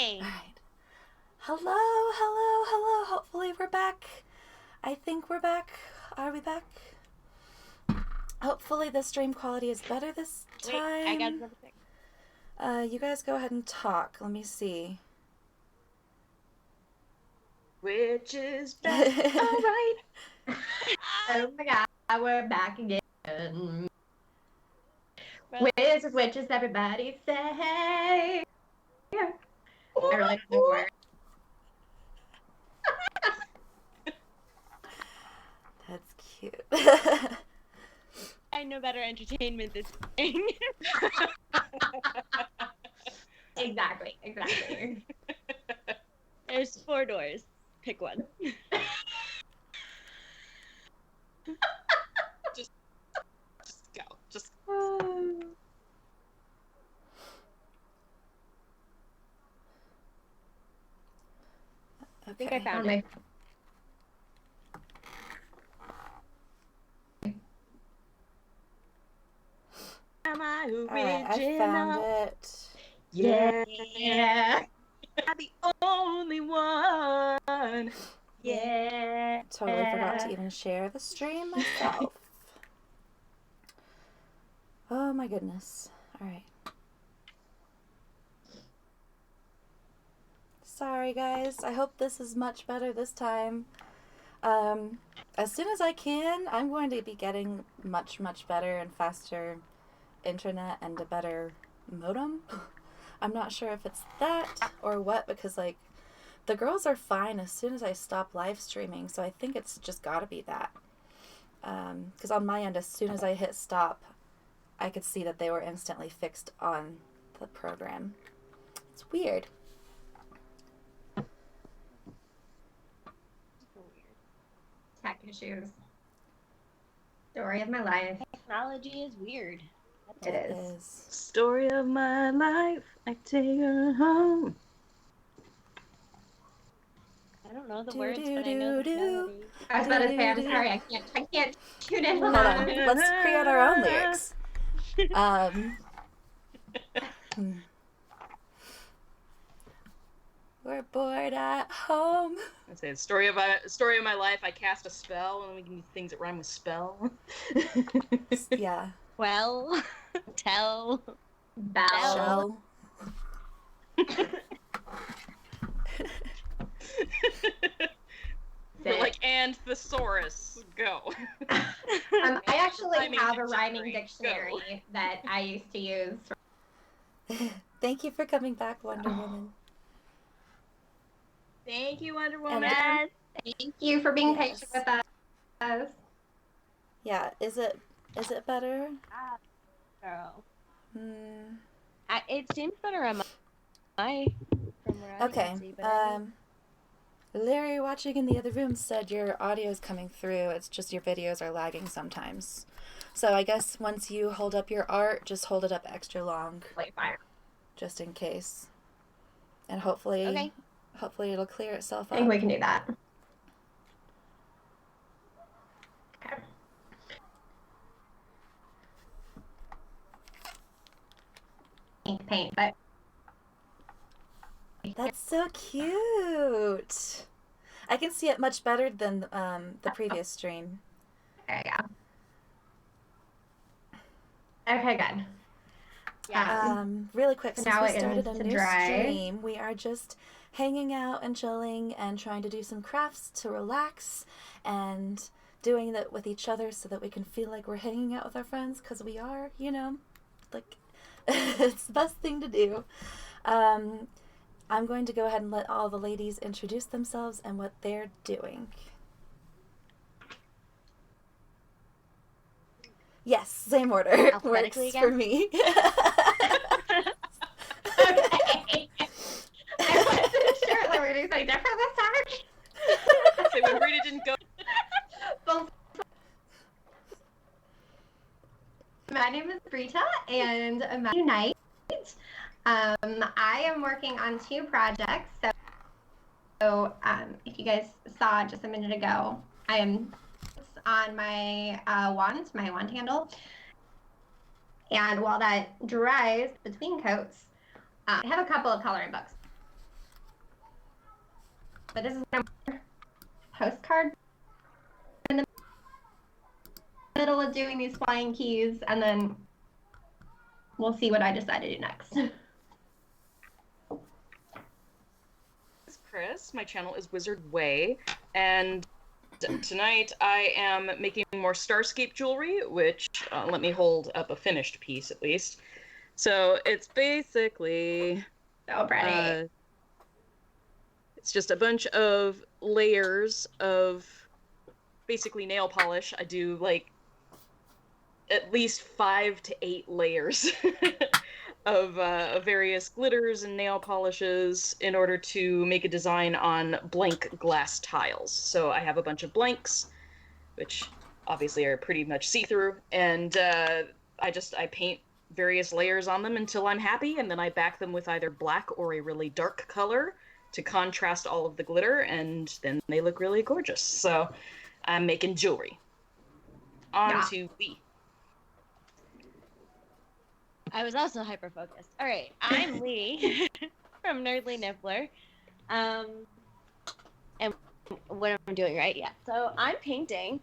Yay! Alright. Hello. Hopefully we're back. I think we're back. Are we back? Hopefully the stream quality is better this time. Wait, I got another thing. You guys go ahead and talk. Let me see. Witches back. All right. Oh my god, we're back again. Well, Witches, everybody say. I really don't know where. That's cute. I know better entertainment this thing. Exactly. There's 4 doors. Pick one. Just go. Just. I think I found it. Am I original? Alright, I found it. Yeah. I'm the only one. Yeah. Totally forgot to even share the stream myself. Oh my goodness. Alright. Sorry guys. I hope this is much better this time. As soon as I can, I'm going to be getting much better and faster internet and a better modem. I'm not sure if it's that or what, because like the girls are fine as soon as I stop live streaming, so I think it's just gotta be that. Because on my end, as soon as I hit stop, I could see that they were instantly fixed on the program. It's weird. Tech issues. Story of my life. Technology is weird. It is. Story of my life. I take her home. I don't know the words, but I know the melody. I was about to say, I'm sorry, I can't tune in. Hold on, let's create our own lyrics. We're bored at home. I say story of my life. I cast a spell, and we can use things that rhyme with spell. Yeah. Well, tell. Bell. We're like, and thesaurus. Go. I actually Rhyming have a rhyming dictionary. dictionary that I used to use. Thank you for coming back, Wonder Woman. Thank you, Wonder Woman. Yes. Thank you for being patient with us. Yeah, is it better? Girl. Hmm. It seems better on my from where I Okay. can see, but Larry watching in the other room said your audio is coming through. It's just your videos are lagging sometimes. So I guess once you hold up your art, just hold it up extra long, just in case. And hopefully it'll clear itself up. I think we can do that. Okay. Paint, but That's so cute. I can see it much better than the previous stream. there you go. Okay, good. yeah. Really quick, So since now we it started needs a to new dry. stream, we are just hanging out and chilling and trying to do some crafts to relax and doing that with each other so that we can feel like we're hanging out with our friends, because we are, like it's the best thing to do. I'm going to go ahead and let all the ladies introduce themselves and what they're doing. Yes, same order. Works Alphabetically for again? me. Okay. I wasn't sure that we were doing something different this time. Say when Rita didn't go. Well, my name is Rita, and I'm Unite. I am working on 2 projects. So if you guys saw just a minute ago, I am on my wand handle. And while that dries between coats, I have a couple of coloring books. but this is a postcard in the middle of doing these flying keys, and then we'll see what I decide to do next. It's Kris. My channel is Wizard Way, and tonight I am making more Starscape jewelry, which let me hold up a finished piece at least. So it's basically So pretty. it's just a bunch of layers of basically nail polish. I do like at least 5 to 8 layers of various glitters and nail polishes in order to make a design on blank glass tiles. So I have a bunch of blanks, which obviously are pretty much see-through, and I paint various layers on them until I'm happy, and then I back them with either black or a really dark color to contrast all of the glitter, and then they look really gorgeous. So I'm making jewelry. On to Lee. I was also hyper focused. All right, I'm Lee from Nerdly Niffler, and what I'm doing right, yeah. So I'm painting,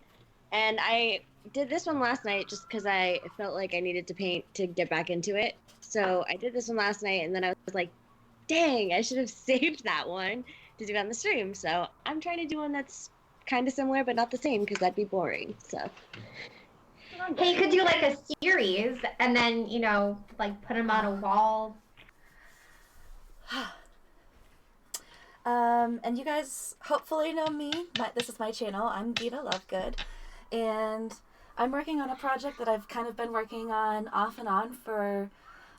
and I did this one last night just because I felt like I needed to paint to get back into it. So I did this one last night, and then I was like, dang, I should have saved that one to do on the stream. So I'm trying to do one that's kind of similar but not the same because that'd be boring. So. Hey, you could do like a series and then, you know, like put them on a wall. And you guys hopefully know me. This is my channel. I'm Gita Lovegood. And I'm working on a project that I've kind of been working on off and on for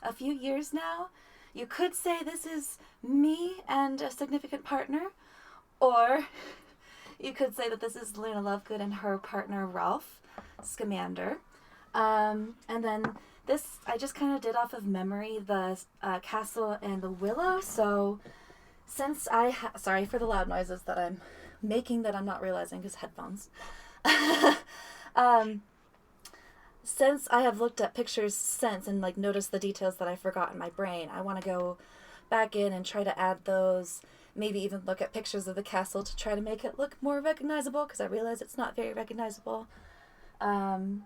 a few years now. You could say this is me and a significant partner. Or you could say that this is Luna Lovegood and her partner Ralph Scamander. And then this I just kind of did off of memory, the castle and the willow. So since sorry for the loud noises that I'm making that I'm not realizing because headphones. Since I have looked at pictures since and like noticed the details that I forgot in my brain, I want to go back in and try to add those. Maybe even look at pictures of the castle to try to make it look more recognizable because I realize it's not very recognizable. And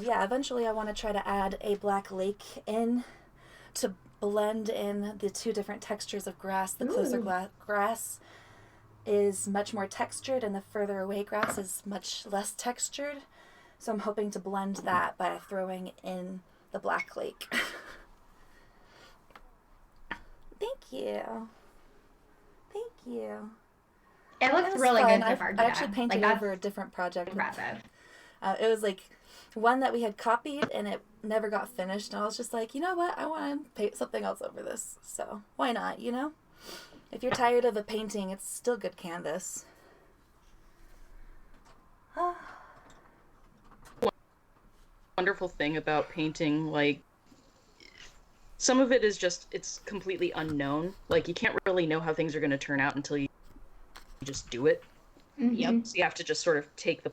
yeah, eventually I want to try to add a black lake in to blend in the two different textures of grass. The closer grass is much more textured and the further away grass is much less textured. So I'm hoping to blend that by throwing in the black lake. Thank you. Thank you. It looks was really fun. good so far. I actually painted like, over a different project. Impressive. It was like one that we had copied and it never got finished. And I was just like, you know what? I want to paint something else over this. So why not, you know? If you're tired of a painting, it's still good canvas. Wonderful thing about painting, like, some of it is just, it's completely unknown. Like, you can't really know how things are going to turn out until you just do it. Mm-hmm. Yep. So you have to just sort of take the...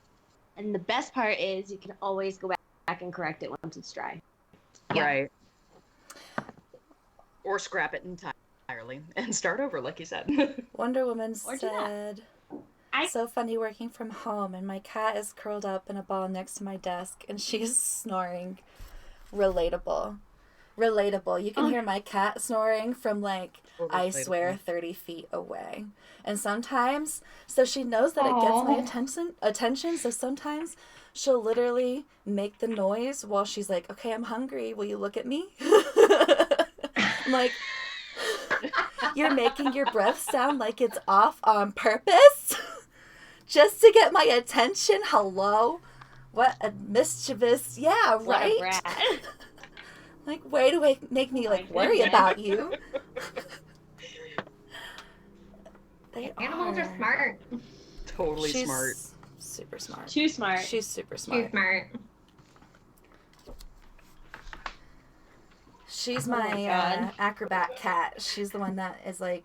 And the best part is you can always go back and correct it once it's dry. Yeah. Right. Or scrap it entirely and start over, like you said. Wonder Woman Or do that. said, so funny working from home and my cat is curled up in a ball next to my desk and she's snoring. Relatable. You can hear my cat snoring from like, Totally I swear, relatable. 30 feet away. And sometimes, so she knows that it gets my attention, so sometimes she'll literally make the noise while she's like, okay, I'm hungry, will you look at me? I'm like, you're making your breath sound like it's off on purpose? Just to get my attention? Hello? What a mischievous, yeah, What a right? brat. Like, way to make me, like, worry about you. Animals are smart. Totally She's smart. super smart. Too smart. She's super smart. Too smart. She's Oh my my God. acrobat cat. She's the one that is like,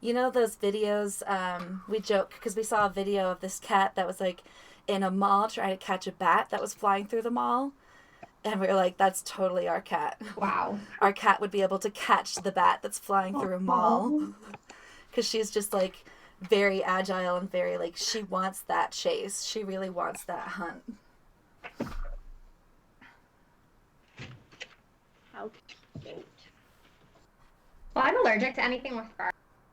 you know those videos, we joke because we saw a video of this cat that was like in a mall trying to catch a bat that was flying through the mall. And we were like, that's totally our cat. Wow. Our cat would be able to catch the bat that's flying through a mall. because she's just like very agile and very like she wants that chase. She really wants that hunt. How cute. Well, I'm allergic to anything with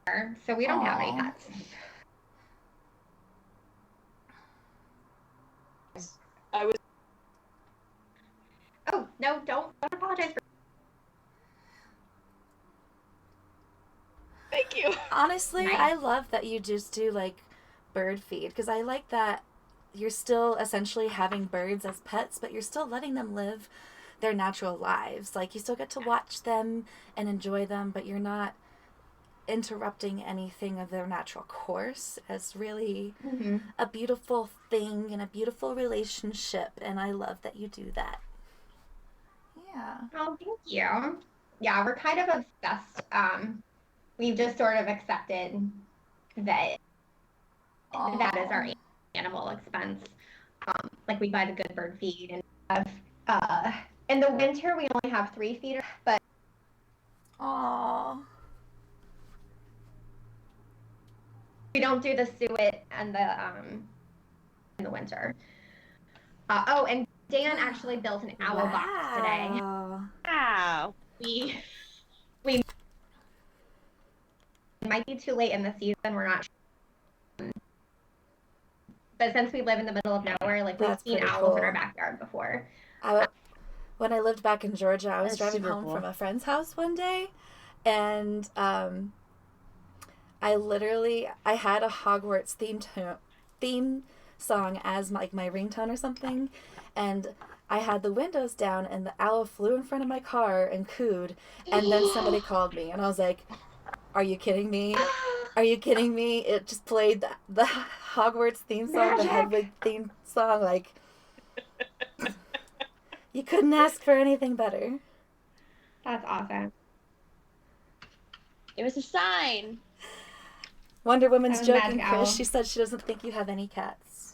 fur, so we don't have any Aw. pets. I was Oh, no, don't apologize for thank you. Honestly, Nice. I love that you just do like bird feed because I like that you're still essentially having birds as pets, but you're still letting them live their natural lives. Like you still get to watch them and enjoy them, but you're not interrupting anything of their natural course. It's really a beautiful thing and a beautiful relationship, and I love that you do that. Yeah. Oh, thank you. Yeah, we're kind of obsessed. We've just sort of accepted that that is our animal expense. Like we buy the good bird feed and have, in the winter we only have 3 feeders, but Aww. we don't do the suet and the in the winter. Oh, and Dan actually built an owl box today. Wow. We might be too late in the season. We're not sure. But since we live in the middle of nowhere, like we've That's seen pretty owls in cool. our backyard before. When I lived back in Georgia, I was That's driving super home cool. from a friend's house one day, and I had a Hogwarts theme song as my ringtone or something, and I had the windows down, and the owl flew in front of my car and cooed, and then somebody called me, and I was like, "Are you kidding me? Are you kidding me?" It just played the Hogwarts theme song, the Magic. Hedwig theme song, like. You couldn't ask for anything better. That's awesome. It was a sign. Wonder Woman's That was joking, magic Kris. owl. She said she doesn't think you have any cats.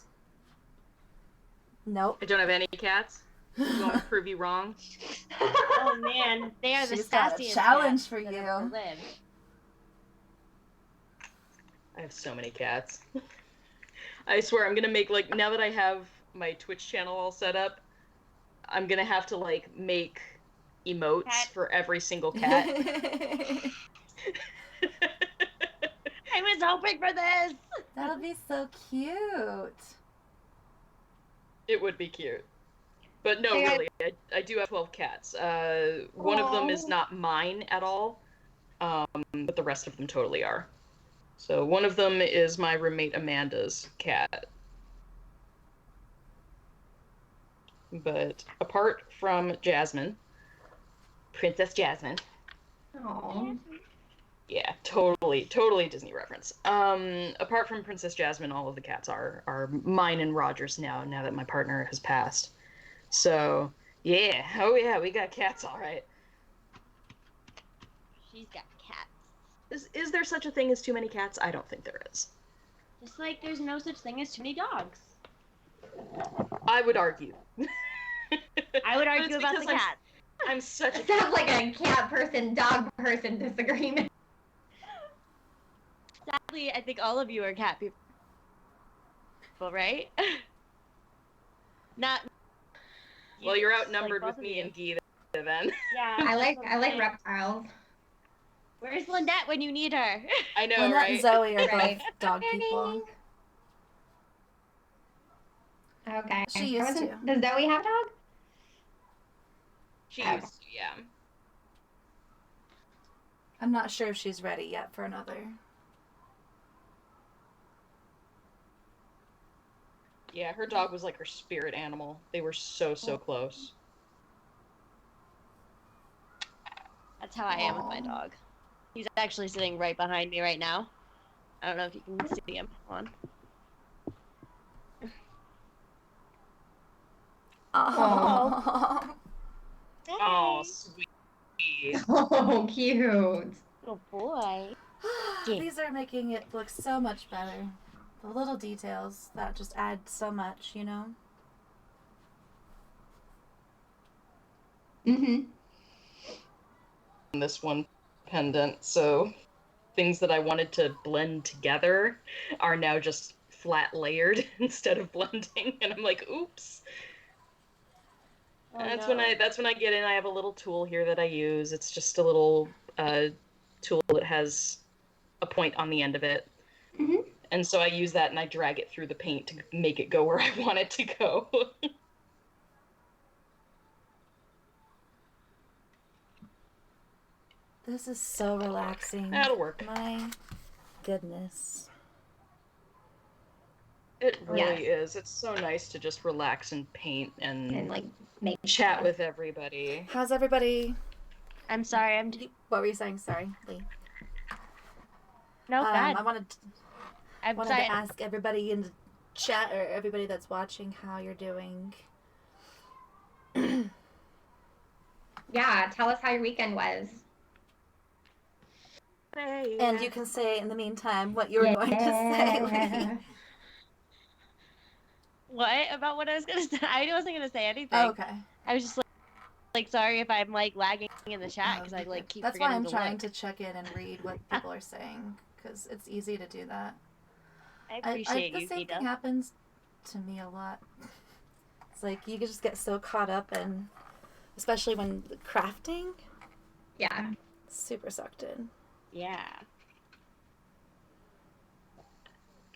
Nope. I don't have any cats. You want me to prove you wrong? Oh man, they are the She's got a sassiest challenge cats for that you. ever lived. I have so many cats. I swear I'm gonna make like now that I have my Twitch channel all set up, I'm gonna have to like make emotes Cat. for every single cat. I was hoping for this. That'll be so cute. It would be cute. But no, Hey, really, I do have 12 cats. One of them is Aw. not mine at all, but the rest of them totally are. So one of them is my roommate Amanda's cat. But apart from Jasmine, Princess Jasmine, Aw. yeah, totally Disney reference. Apart from Princess Jasmine, all of the cats are mine and Roger's now that my partner has passed. So yeah, oh yeah, we got cats, all right. She's got cats. Is there such a thing as too many cats? I don't think there is. Just like there's no such thing as too many dogs. I would argue. I would But argue it's about the because cat. I'm such a It sounds like a cat person, dog person disagreement. Sadly, I think all of you are cat people, right? Not. well, you're just, outnumbered like, with both of me you. and Geeta then. Yeah. I that's what I'm like saying. reptiles. Where's Lynette when you need her? I know, Lynette right? and Zoe are Right. both dog people. Okay. She used to. Does Zoe have a dog? She Okay. used to, yeah. I'm not sure if she's ready yet for another. Yeah, her dog was like her spirit animal. They were so close. That's how I am with my Aw. dog. He's actually sitting right behind me right now. I don't know if you can see him. Hold on. Oh. Oh, sweet. Oh, cute. Little boy. These are making it look so much better. The little details that just add so much, you know? Mm-hmm. This one pendant, so things that I wanted to blend together are now just flat layered instead of blending, and I'm like, oops. Oh, That's no. when I get in. I have a little tool here that I use. It's just a little tool that has a point on the end of it. Mhm. And so I use that and I drag it through the paint to make it go where I want it to go. This is so relaxing. That'll work. My goodness. It really Yes. is. It's so nice to just relax and paint And and like make chat stuff. with everybody. How's everybody? I'm sorry. What were you saying? Sorry, Lee. No, God. I wanted I'm to sorry. ask everybody in the chat or everybody that's watching how you're doing. Yeah, tell us how your weekend was. And you can say in the meantime what you were going to say, Lee. What about what I was gonna say? I wasn't gonna say anything. Oh, okay. I was just like sorry if I'm like lagging in the chat because I you're like good. keep That's why forgetting I'm to trying look. to check in and read what people are saying because it's easy to do that. I appreciate the you, same Gita. thing happens to me a lot. It's like you can just get so caught up in, especially when crafting, Yeah. super sucked in. Yeah.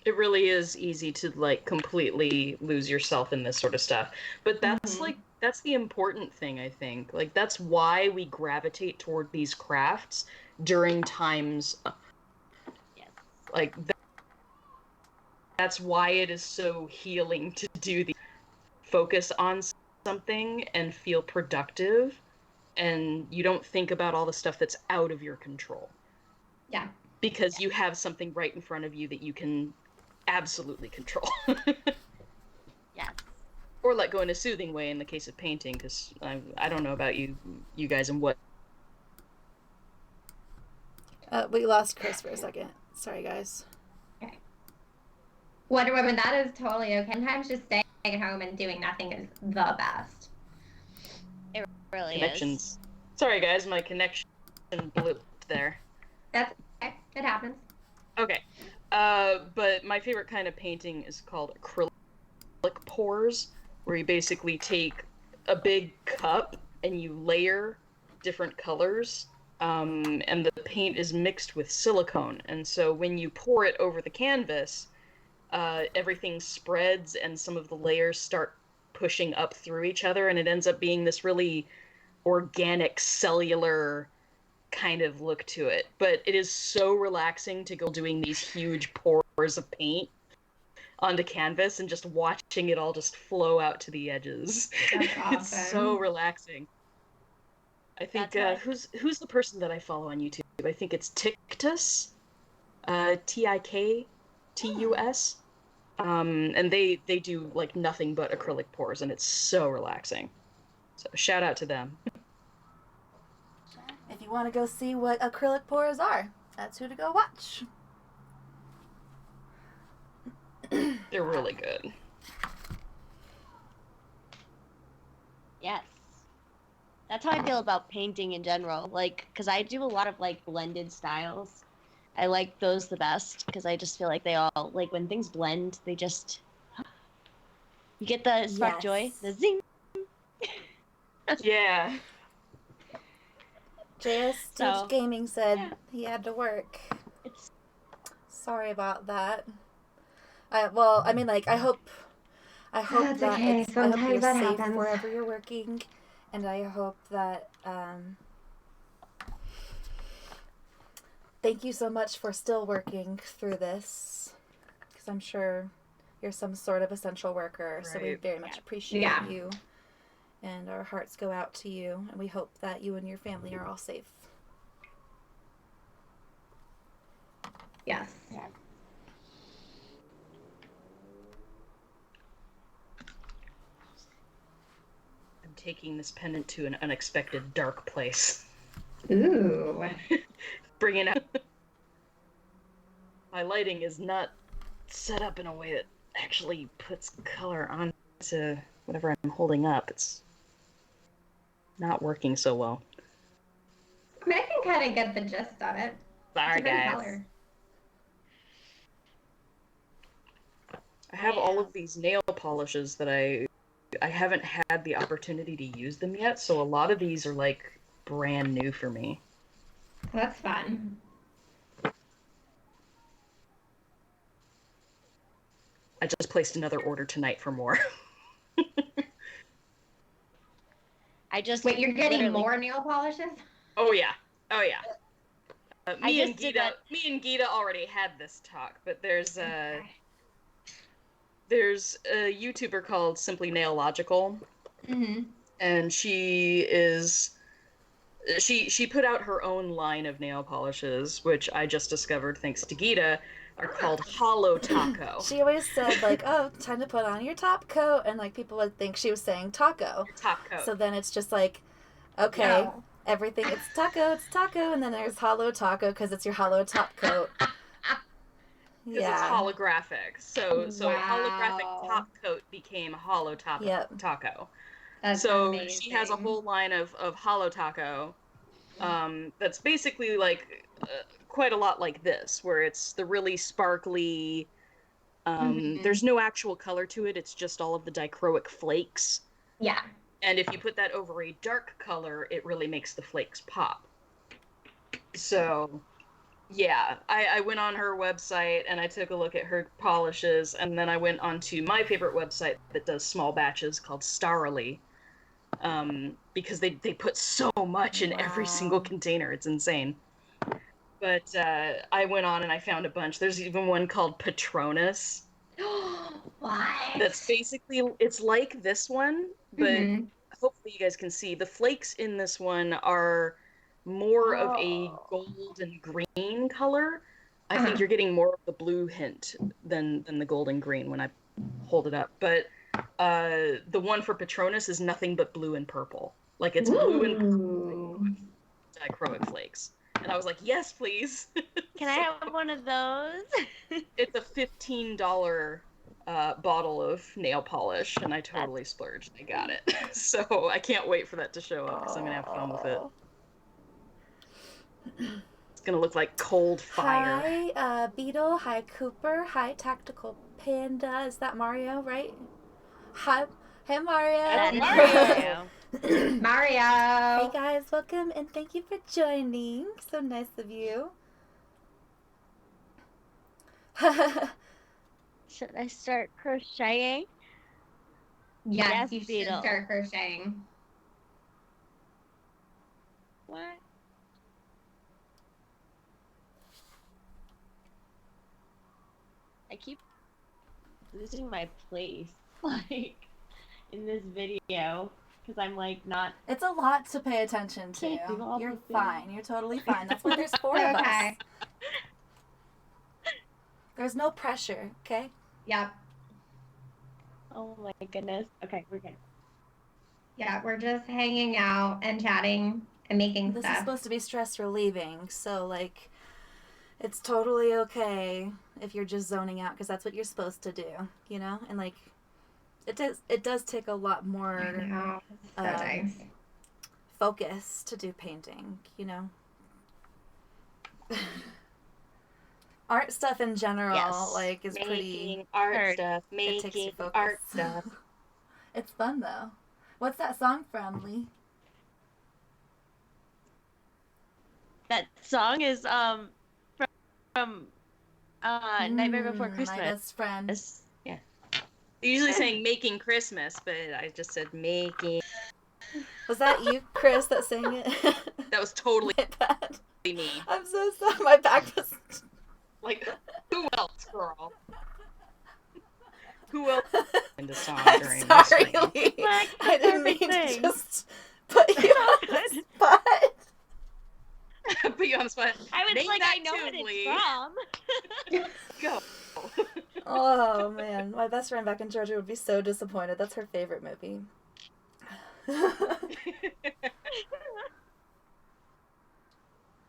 It really is easy to like completely lose yourself in this sort of stuff. But that's Mhm. like that's the important thing, I think. Like that's why we gravitate toward these crafts during times Yes. like that's why it is so healing to do the focus on something and feel productive, and you don't think about all the stuff that's out of your control. Yeah. Because you have something right in front of you that you can absolutely control. Yes. Or let go in a soothing way in the case of painting, because I don't know about you guys and what. We lost Kris for a second. Sorry, guys. Wonder Woman, that is totally okay. Sometimes just staying at home and doing nothing is the best. It really Connections. is. Sorry, guys, my connection blew there. That's okay. It happens. Okay. But my favorite kind of painting is called acrylic pours, where you basically take a big cup and you layer different colors, and the paint is mixed with silicone. And so when you pour it over the canvas, everything spreads and some of the layers start pushing up through each other, and it ends up being this really organic, cellular kind of look to it. But it is so relaxing to go doing these huge pours of paint onto canvas and just watching it all just flow out to the edges. That's awesome. It's so relaxing. I think who's the person that I follow on YouTube? I think it's Tictus, Tiktus. And they do like nothing but acrylic pours, and it's so relaxing. So shout out to them. If you want to go see what acrylic pours are, that's who to go watch. They're really good. Yes. That's how I feel about painting in general. Like, because I do a lot of like blended styles. I like those the best because I just feel like they all like when things blend, they just you get the spark joy, the zing. Yeah. JS So, Gaming said yeah. he had to work. It's Sorry about that. Well, I mean, like, I hope That's that okay. I hope Sometimes you're that safe happens. wherever you're working, and I hope that thank you so much for still working through this, because I'm sure you're some sort of essential worker, so we Right. very much appreciate Yeah. you, and our hearts go out to you, and we hope that you and your family are all safe. Yes. I'm taking this pendant to an unexpected dark place. Ooh. Bringing out. My lighting is not set up in a way that actually puts color onto whatever I'm holding up. It's not working so well. I mean, I can kind of get the gist of it. Sorry, It's a pretty guys. color. I have all of these nail polishes that I haven't had the opportunity to use them yet, so a lot of these are like brand new for me. That's fun. I just placed another order tonight for more. I just Wait, you're getting literally- more nail polishes? Oh yeah. Me I and just did Gita already had this talk, but there's Okay. a YouTuber called Simply Nail Logical, Mm-hmm. and she put out her own line of nail polishes, which I just discovered thanks to Gita, are called Hollow Taco. She always said, like, oh, time to put on your top coat, and, like, people would think she was saying taco. Top coat. So then it's just like, okay, No. everything, it's taco, and then there's hollow taco because it's your hollow top coat. Because it's holographic. So Wow. holographic top coat became hollow Yep. taco. That's So amazing. she has a whole line of hollow taco that's basically like quite a lot like this, where it's the really sparkly, there's no actual color to it, it's just all of the dichroic flakes. Yeah. And if you put that over a dark color, it really makes the flakes pop. So, yeah, I went on her website and I took a look at her polishes, and then I went onto my favorite website that does small batches called Starly, because they put so much in every single container. It's insane. But I went on and I found a bunch. There's even one called Patronus. What? That's basically, it's like this one, but hopefully you guys can see the flakes in this one are more of a gold and green color. I think you're getting more of the blue hint than the gold and green when I hold it up. But the one for Patronus is nothing but blue and purple. Like it's blue and purple dichroic flakes. And I was like, yes, please. Can I have one of those? It's a $15 bottle of nail polish, and I totally splurged. I got it. So I can't wait for that to show up because I'm going to have fun with it. It's going to look like cold fire. Hi, Beetle. Hi, Cooper. Hi, Tactical Panda. Is that Mario, right? Hi. Hey, Mario. That's Mario. Mario. Hey, guys. Welcome, and thank you for joining. So nice of you. Should I start crocheting? Yes, Yes, you should Beetle. start crocheting. What? I keep losing my place, like, in this video, because I'm, like, not... It's a lot to pay attention to. Can't do all You're the things. fine. You're totally fine. That's why there's 4 of us. Okay. There's no pressure, okay? Yep. Oh my goodness. Okay, we're good. Yeah, we're just hanging out and chatting and making This is stuff. supposed to be stress relieving, so, like, it's totally okay if you're just zoning out, because that's what you're supposed to do, you know? And, like, it does take a lot I more know. It's so nice. focus to do painting, you know? Art stuff in general, Yes. like, is pretty... Making art Heard. stuff, It takes you making focus. art stuff. It's fun, though. What's that song from, Lee? That song is, from Nightmare Before My Christmas. best friend. Yeah. They're usually saying making Christmas, but I just said making. Was that you, Kris, that sang it? That was totally My bad. me. I'm so sorry. My back was... Like, who else, girl? Who else into song I'm during sorry, this stream? Lee. Like, I didn't mean perfect to thing. just put you on the spot. Put you on the spot. I was Name like, that I know what tune, it's Lee. from. Go. Oh, man. My best friend back in Georgia would be so disappointed. That's her favorite movie.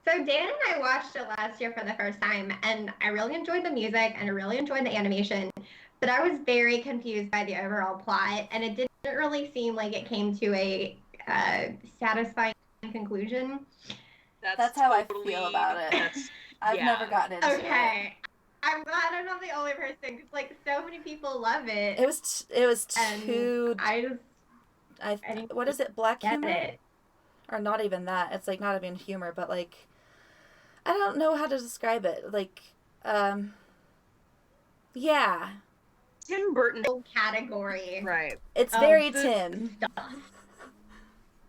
So Dan and I watched it last year for the first time, and I really enjoyed the music and I really enjoyed the animation, but I was very confused by the overall plot, and it didn't really seem like it came to a satisfying conclusion. That's how I feel about it. That's I've never gotten into it. Okay. I'm glad I'm not the only person, because like so many people love it. It was and too. I didn't What is it? Black get humor? it. Or not even that. It's like not even humor, but like I don't know how to describe it. Like, yeah, Tim Burton. Category. Right. it's very Tim. Stuff.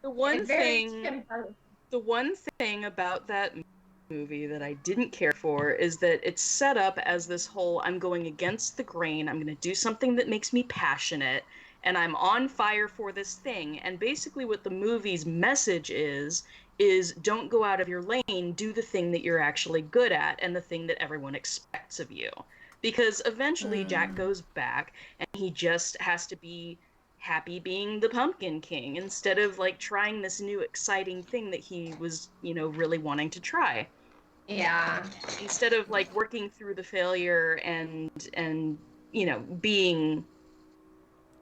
The one It's very thing. Tim Burton. The one thing about that movie that I didn't care for is that it's set up as this whole I'm going against the grain, I'm going to do something that makes me passionate, and I'm on fire for this thing. And basically what the movie's message is don't go out of your lane, do the thing that you're actually good at and the thing that everyone expects of you. Because eventually Jack goes back and he just has to be happy being the Pumpkin King instead of like trying this new exciting thing that he was, really wanting to try. Yeah. Instead of like working through the failure and being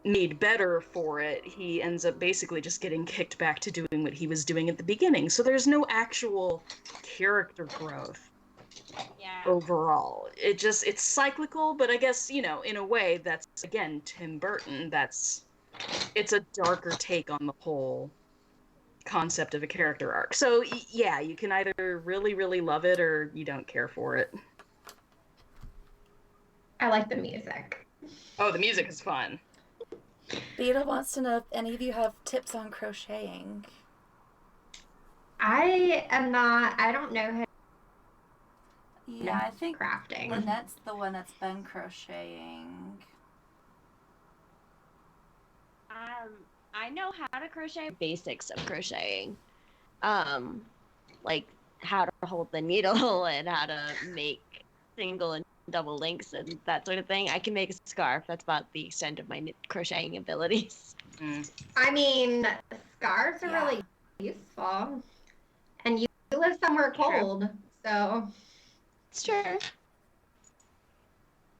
made better for it, he ends up basically just getting kicked back to doing what he was doing at the beginning. So there's no actual character growth. Yeah. Overall, it's cyclical, but I guess, in a way that's, again, Tim Burton, it's a darker take on the whole concept of a character arc. So yeah, you can either really, really love it or you don't care for it. I like the music. Oh, the music is fun. Beta wants to know if any of you have tips on crocheting. I don't know how Yeah, I think crafting. Lynette's the one that's been crocheting. I know how to crochet, basics of crocheting. Like how to hold the needle and how to make single and double links and that sort of thing. I can make a scarf. That's about the extent of my crocheting abilities. I mean, scarves are really useful. And you live somewhere cold, so... It's true.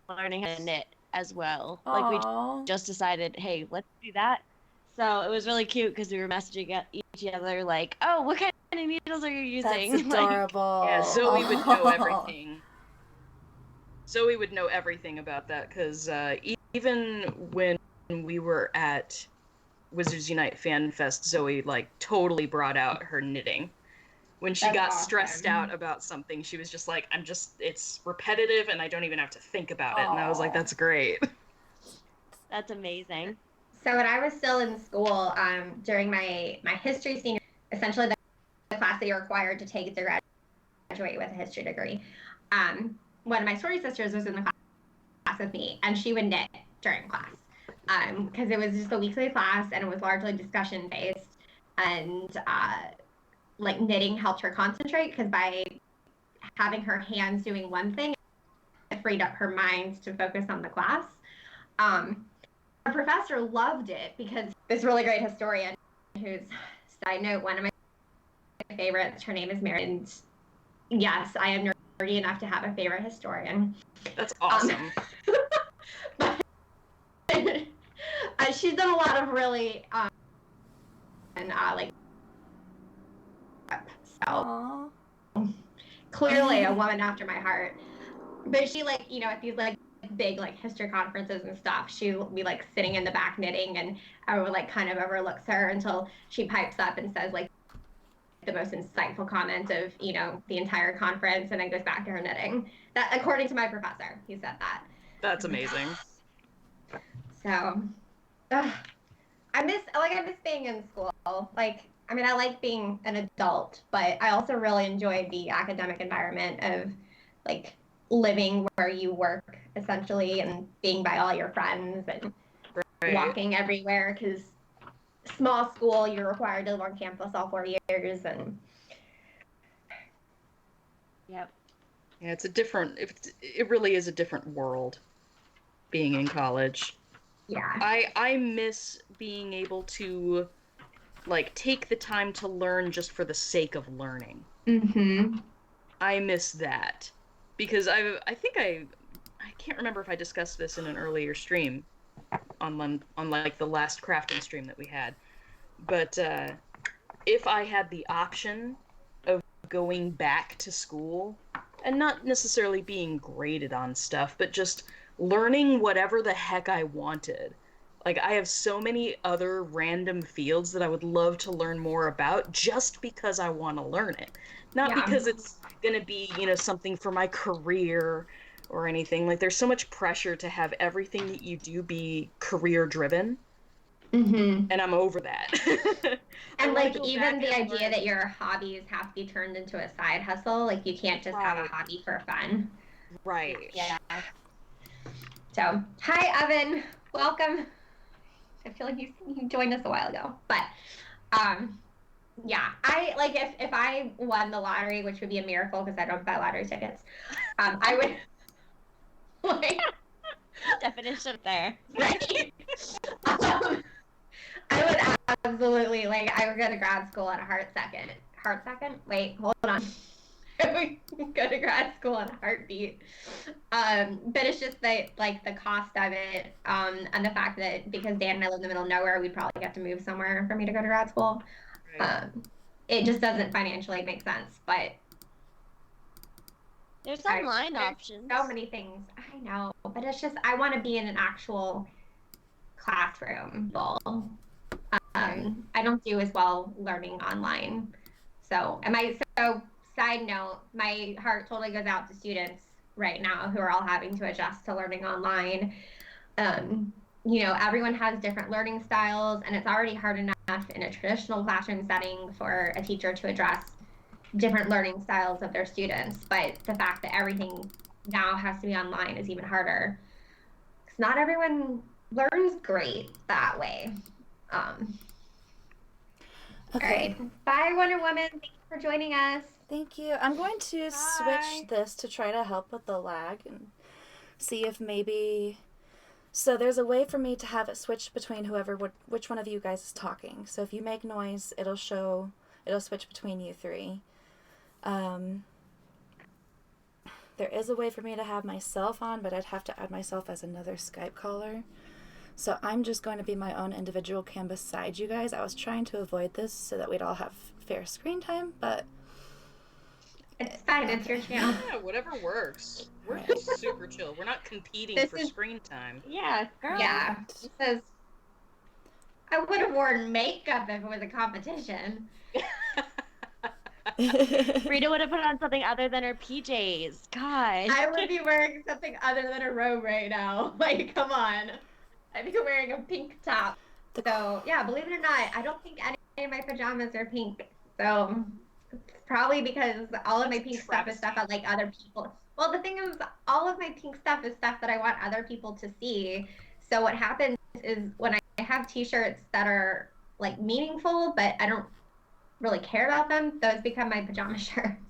Learning how to knit as well. Aww. Like we just decided, hey, let's do that. So it was really cute because we were messaging each other like, oh, what kind of needles are you using? That's adorable. Yeah, Zoe would know everything. Zoe would know everything about that because even when we were at Wizards Unite Fan Fest, Zoe like totally brought out her knitting. When she got stressed out about something, she was just like, it's repetitive and I don't even have to think about it. And I was like, that's great. That's amazing. So when I was still in school, during my history senior, essentially the class that you're required to take to graduate with a history degree, one of my sorority sisters was in the class with me, and she would knit during class because it was just a weekly class and it was largely discussion based, and like knitting helped her concentrate because by having her hands doing one thing, it freed up her mind to focus on the class. Our professor loved it because this really great historian, who's, side note, one of my favorites, her name is Mary, and yes, I am nerdy enough to have a favorite historian. That's awesome. But she's done a lot of really like so clearly a woman after my heart. But she like, at these like big like history conferences and stuff, she will be like sitting in the back knitting, and I would like kind of overlooks her until she pipes up and says like the most insightful comment of the entire conference, and then goes back to her knitting. That, according to my professor, he said that. That's amazing. So I miss being in school. Like, I mean, I like being an adult, but I also really enjoy the academic environment of like living where you work essentially and being by all your friends and walking everywhere, because small school, you're required to live on campus all 4 years. And Yep. Yeah, it really is a different world being in college. Yeah. I miss being able to like take the time to learn just for the sake of learning. Mm-hmm. I miss that because I can't remember if I discussed this in an earlier stream on like the last crafting stream that we had, but if I had the option of going back to school and not necessarily being graded on stuff, but just learning whatever the heck I wanted. Like, I have so many other random fields that I would love to learn more about just because I want to learn it. Not Yeah. because it's going to be, something for my career or anything. Like, there's so much pressure to have everything that you do be career driven, Mm-hmm. and I'm over that. And wanna like go even back the and idea learn. that your hobbies have to be turned into a side hustle, like you can't just have a Right. hobby for fun. Right. Yeah. So, hi Evan, welcome. I feel like you joined us a while ago, but yeah, I like if I won the lottery, which would be a miracle because I don't buy lottery tickets. I would like Definition there. right. I would absolutely like. I would go to grad school in a heartbeat. Heart second? Wait, hold on. I would go to grad school in a heartbeat. But it's just the cost of it, and the fact that because Dan and I live in the middle of nowhere, we'd probably have to move somewhere for me to go to grad school. Right. It just doesn't financially make sense. But There's online there's options. so many things. I know, but it's just I want to be in an actual classroom full. I don't do as well learning online. So, side note, my heart totally goes out to students right now who are all having to adjust to learning online. Everyone has different learning styles, and it's already hard enough in a traditional classroom setting for a teacher to address different learning styles of their students. But the fact that everything now has to be online is even harder. Because not everyone learns great that way. Okay. All right. Bye, Wonder Woman. Thank you for joining us. Thank you. I'm going to Bye. switch this to try to help with the lag and see if maybe... So there's a way for me to have it switch between which one of you guys is talking. So if you make noise, it'll switch between you three. There is a way for me to have myself on, but I'd have to add myself as another Skype caller. So I'm just going to be my own individual cam beside you guys. I was trying to avoid this so that we'd all have fair screen time, but... It's fine. It's your channel. Yeah, whatever works. We're Right. just super chill. We're not competing for screen time. Yeah, girl. Yeah. It says, I would have worn makeup if it was a competition. Rita would have put on something other than her PJs. God. I would be wearing something other than a robe right now. Like, come on. I'd be wearing a pink top. So, yeah, believe it or not, I don't think any of my pajamas are pink. So, probably because all of my pink stuff is stuff I like other people. Well, the thing is, all of my pink stuff is stuff that I want other people to see. So, what happens is when I have t-shirts that are, like, meaningful, but I don't really care about them, those become my pajama shirts.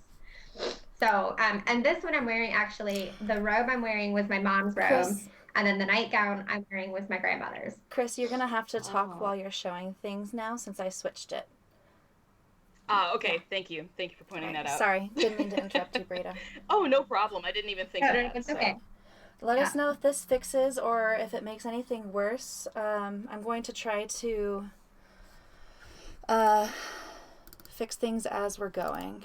So, and this one I'm wearing, actually, the robe I'm wearing was my mom's robe. Kris, And then the nightgown I'm wearing was my grandmother's. Kris, you're going to have to talk Oh. while you're showing things now since I switched it. Okay. Thank you. Thank you for pointing that out. Sorry, didn't mean to interrupt you, Brita. Oh, no problem. I didn't even think of that. It's so. okay. Let us know if this fixes or if it makes anything worse. I'm going to try to fix things as we're going.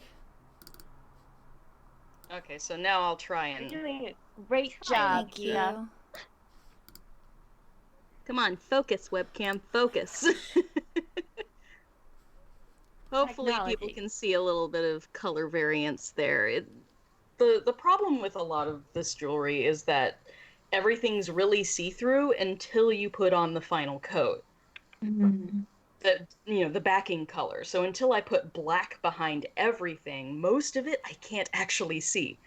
Okay, so now I'll try You're and... doing a great job, Thank you. Kia. Come on, focus, webcam, focus. Hopefully people Technology. can see a little bit of color variance there. The problem with a lot of this jewelry is that everything's really see-through until you put on the final coat. Mm-hmm. The backing color. So until I put black behind everything, most of it I can't actually see.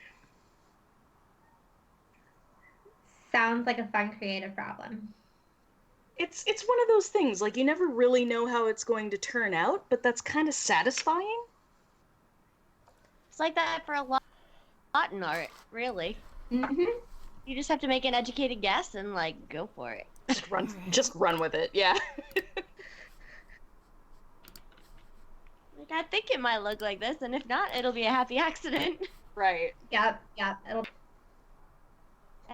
Sounds like a fun creative problem. It's one of those things, like you never really know how it's going to turn out, but that's kind of satisfying. It's like that for a lot in art, really. Mm-hmm. You just have to make an educated guess and go for it. Just run with it, yeah. I think it might look like this, and if not, it'll be a happy accident. Right. Yep.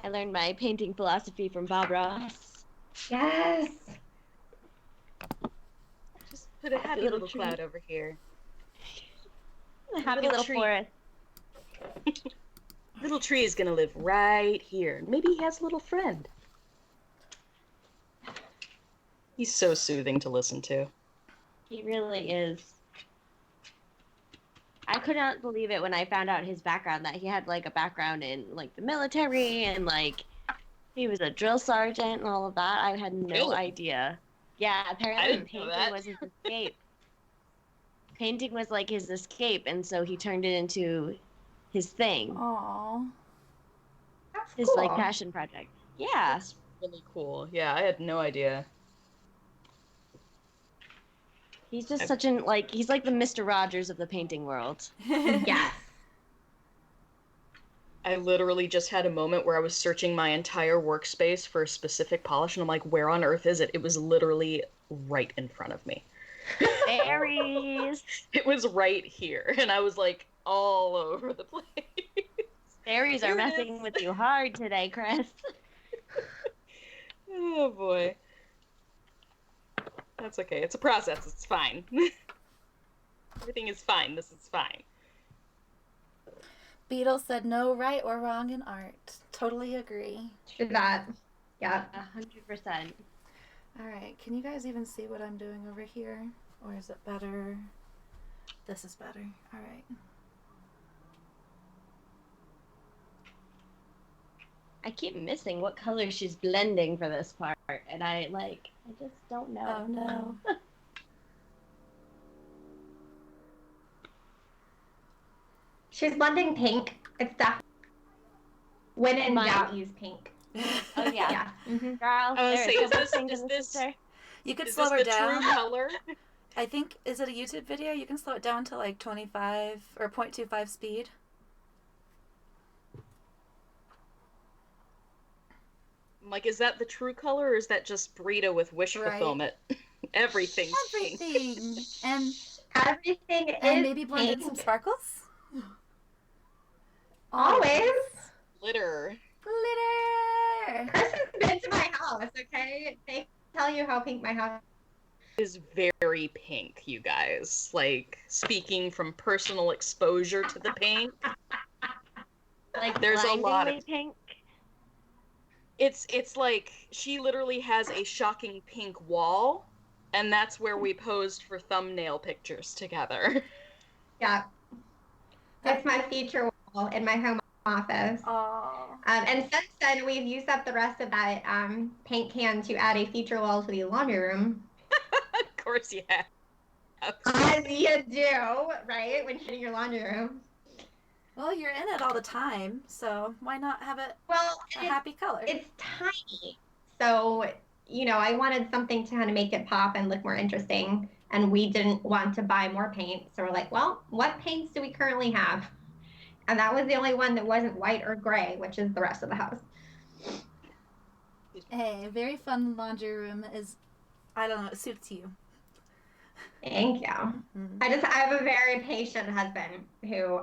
I learned my painting philosophy from Bob Ross. Yes. Just put a happy little cloud over here. A happy Little little treat. forest. little tree is gonna live right here. Maybe he has a little friend. He's so soothing to listen to. He really is. I could not believe it when I found out his background, that he had like a background in like the military and like he was a drill sergeant and all of that. I had no Really? idea. Yeah, I apparently didn't know painting that. was his escape. Painting was like his escape, and so he turned it into his thing, Aww. That's his cool. like passion project. Yeah, That's really cool. Yeah, I had no idea. he's just such an like he's like the Mr. Rogers of the painting world. Yes. I literally just had a moment where I was searching my entire workspace for a specific polish, and I'm like, where on earth is it? It was literally right in front of me. Fairies. It was right here, and I was like all over the place. Fairies are Here it messing is. with you hard today, Kris. Oh boy. That's okay. It's a process. It's fine. Everything is fine. This is fine. Beetle said no right or wrong in art. Totally agree. True that. Yeah. 100%. All right, can you guys even see what I'm doing over here? Or is it better? This is better. All right. I keep missing what color she's blending for this part, and I just don't know. Oh no. She's blending pink. It's definitely. When in Mine? doubt, use pink. Oh yeah, Yeah. Mm-hmm. girl. I was There's saying, so is much this- pink is in this- sister. You could Is slow this her the down. true color? I think, is it a YouTube video? You can slow it down to like 25 or 0.25 speed. I'm like, is that the true color, or is that just Brita with wish Right. fulfillment? Everything's pink. Everything. Everything And is maybe blend in pink. some sparkles? Always. Glitter. Glitter! Kris has been to my house, okay? They tell you how pink my house Is very pink, you guys. Like, speaking from personal exposure to the pink, Like there's a lot blindingly of pink. it's like she literally has a shocking pink wall, and that's where we posed for thumbnail pictures together. Yeah. It's my feature wall in my home office. Aww. And since then, we've used up the rest of that paint can to add a feature wall to the laundry room. Of course you have. As you do, right? When you're in your laundry room. Well, you're in it all the time, so why not have it Well, a happy color? it's tiny. So, I wanted something to kind of make it pop and look more interesting. And we didn't want to buy more paint. So we're like, well, what paints do we currently have? And that was the only one that wasn't white or gray, which is the rest of the house. Hey, a very fun laundry room is, I don't know, it suits you. Thank you. Mhm. I have a very patient husband who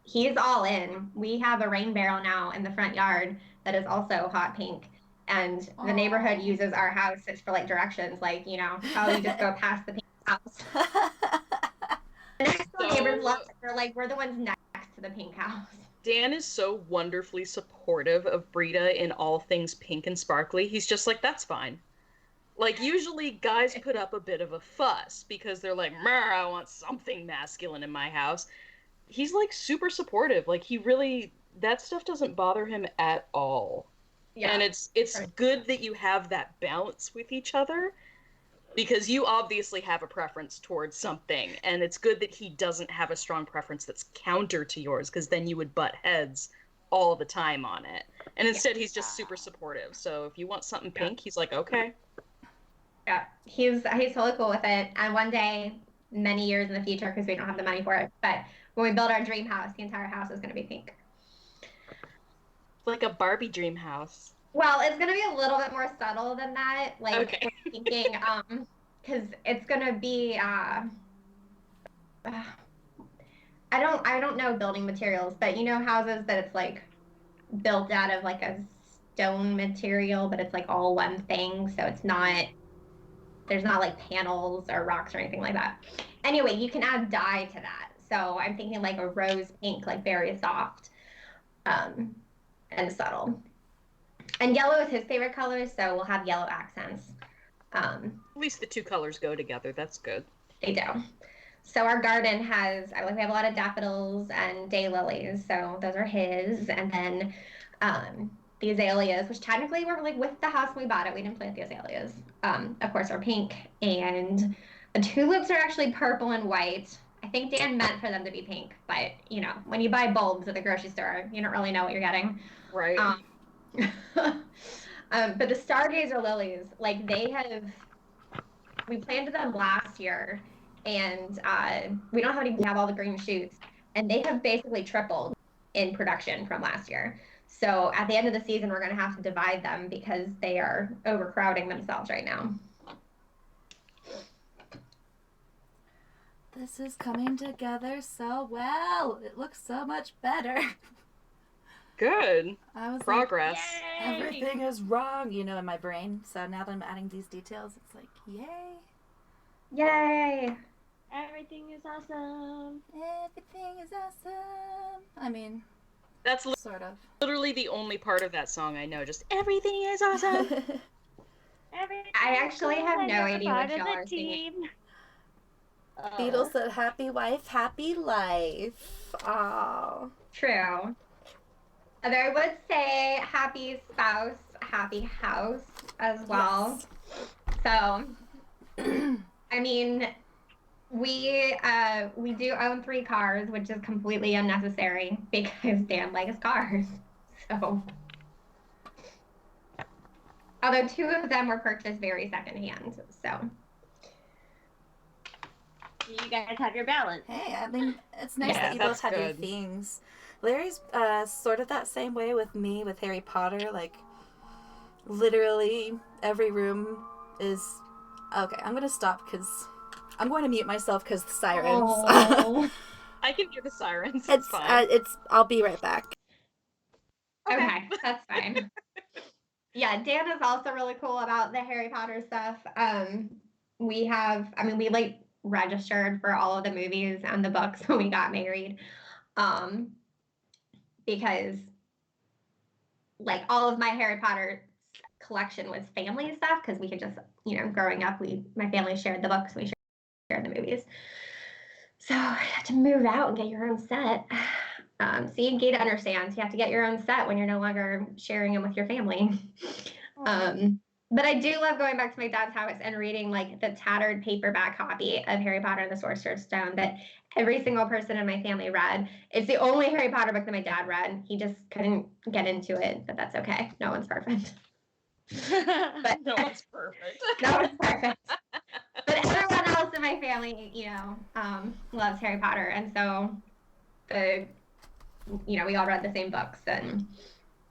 he's all in. We have a rain barrel now in the front yard that is also hot pink. And the neighborhood Aw. uses our house for like directions, like, how you just go past the pink house. The next door neighbors love it. They're like, we're the ones next to the pink house. Dan is so wonderfully supportive of Brita in all things pink and sparkly. He's just like, that's fine. Like, usually guys put up a bit of a fuss because they're like, I want something masculine in my house. He's like super supportive. Like, he really, that stuff doesn't bother him at all. Yeah. And it's Right. good that you have that balance with each other, because you obviously have a preference towards something, and it's good that he doesn't have a strong preference that's counter to yours, because then you would butt heads all the time on it. And instead, he's just super supportive. So if you want something pink, he's like, okay. Yeah, he's totally cool with it. And one day, many years in the future, because we don't have the money for it, but when we build our dream house, the entire house is going to be pink. Like a Barbie dream house. Well, it's going to be a little bit more subtle than that. Like, Okay. we're thinking, because it's going to be, I don't know building materials, but houses that it's like built out of like a stone material, but it's like all one thing. So there's not like panels or rocks or anything like that. Anyway, you can add dye to that. So I'm thinking like a rose pink, like very soft. and subtle. And yellow is his favorite color, so we'll have yellow accents. At least the two colors go together. That's good. They do. So our garden has, we have a lot of daffodils and daylilies, so those are his. And then the azaleas, which technically were like with the house when we bought it. We didn't plant the azaleas. Of course, are pink. And the tulips are actually purple and white. I think Dan meant for them to be pink, but you know, when you buy bulbs at the grocery store, you don't really know what you're getting. Right. But the stargazer lilies, like we planted them last year, and we don't have all the green shoots, and they have basically tripled in production from last year. So at the end of the season, we're going to have to divide them because they are overcrowding themselves right now. This is coming together so well. It looks so much better. Good. I was Progress. like, everything is wrong, you know, in my brain. So now that I'm adding these details, it's like, yay. Yay. Everything is awesome. Everything is awesome. I mean, That's sort of. literally the only part of that song I know. Just everything is awesome. I actually have no idea what y'all are singing. Beatles said, happy wife, happy life. Aww. True. Although I would say happy spouse, happy house as well. Yes. So, I mean, we do own 3 cars, which is completely unnecessary because Dan likes cars. So, although 2 of them were purchased very secondhand. So. You guys have your balance. Hey, I mean, it's nice that you both have your things. Larry's sort of that same way with me with Harry Potter. Like, literally every room is... Okay, I'm going to stop because I'm going to mute myself because the sirens. I can hear the sirens. It's fine. I'll be right back. Okay, that's fine. Yeah, Dan is also really cool about the Harry Potter stuff. We like registered for all of the movies and the books when we got married. Because like all of my Harry Potter collection was family stuff because we could just, you know, growing up, my family shared the books, we shared the movies. So you have to move out and get your own set. See, Gita understands. You have to get your own set when you're no longer sharing them with your family. But I do love going back to my dad's house and reading like the tattered paperback copy of Harry Potter and the Sorcerer's Stone that every single person in my family read. It's the only Harry Potter book that my dad read. He just couldn't get into it, but that's okay. No one's perfect. But no one's perfect. No one's perfect. But everyone else in my family, you know, loves Harry Potter, and so we all read the same books.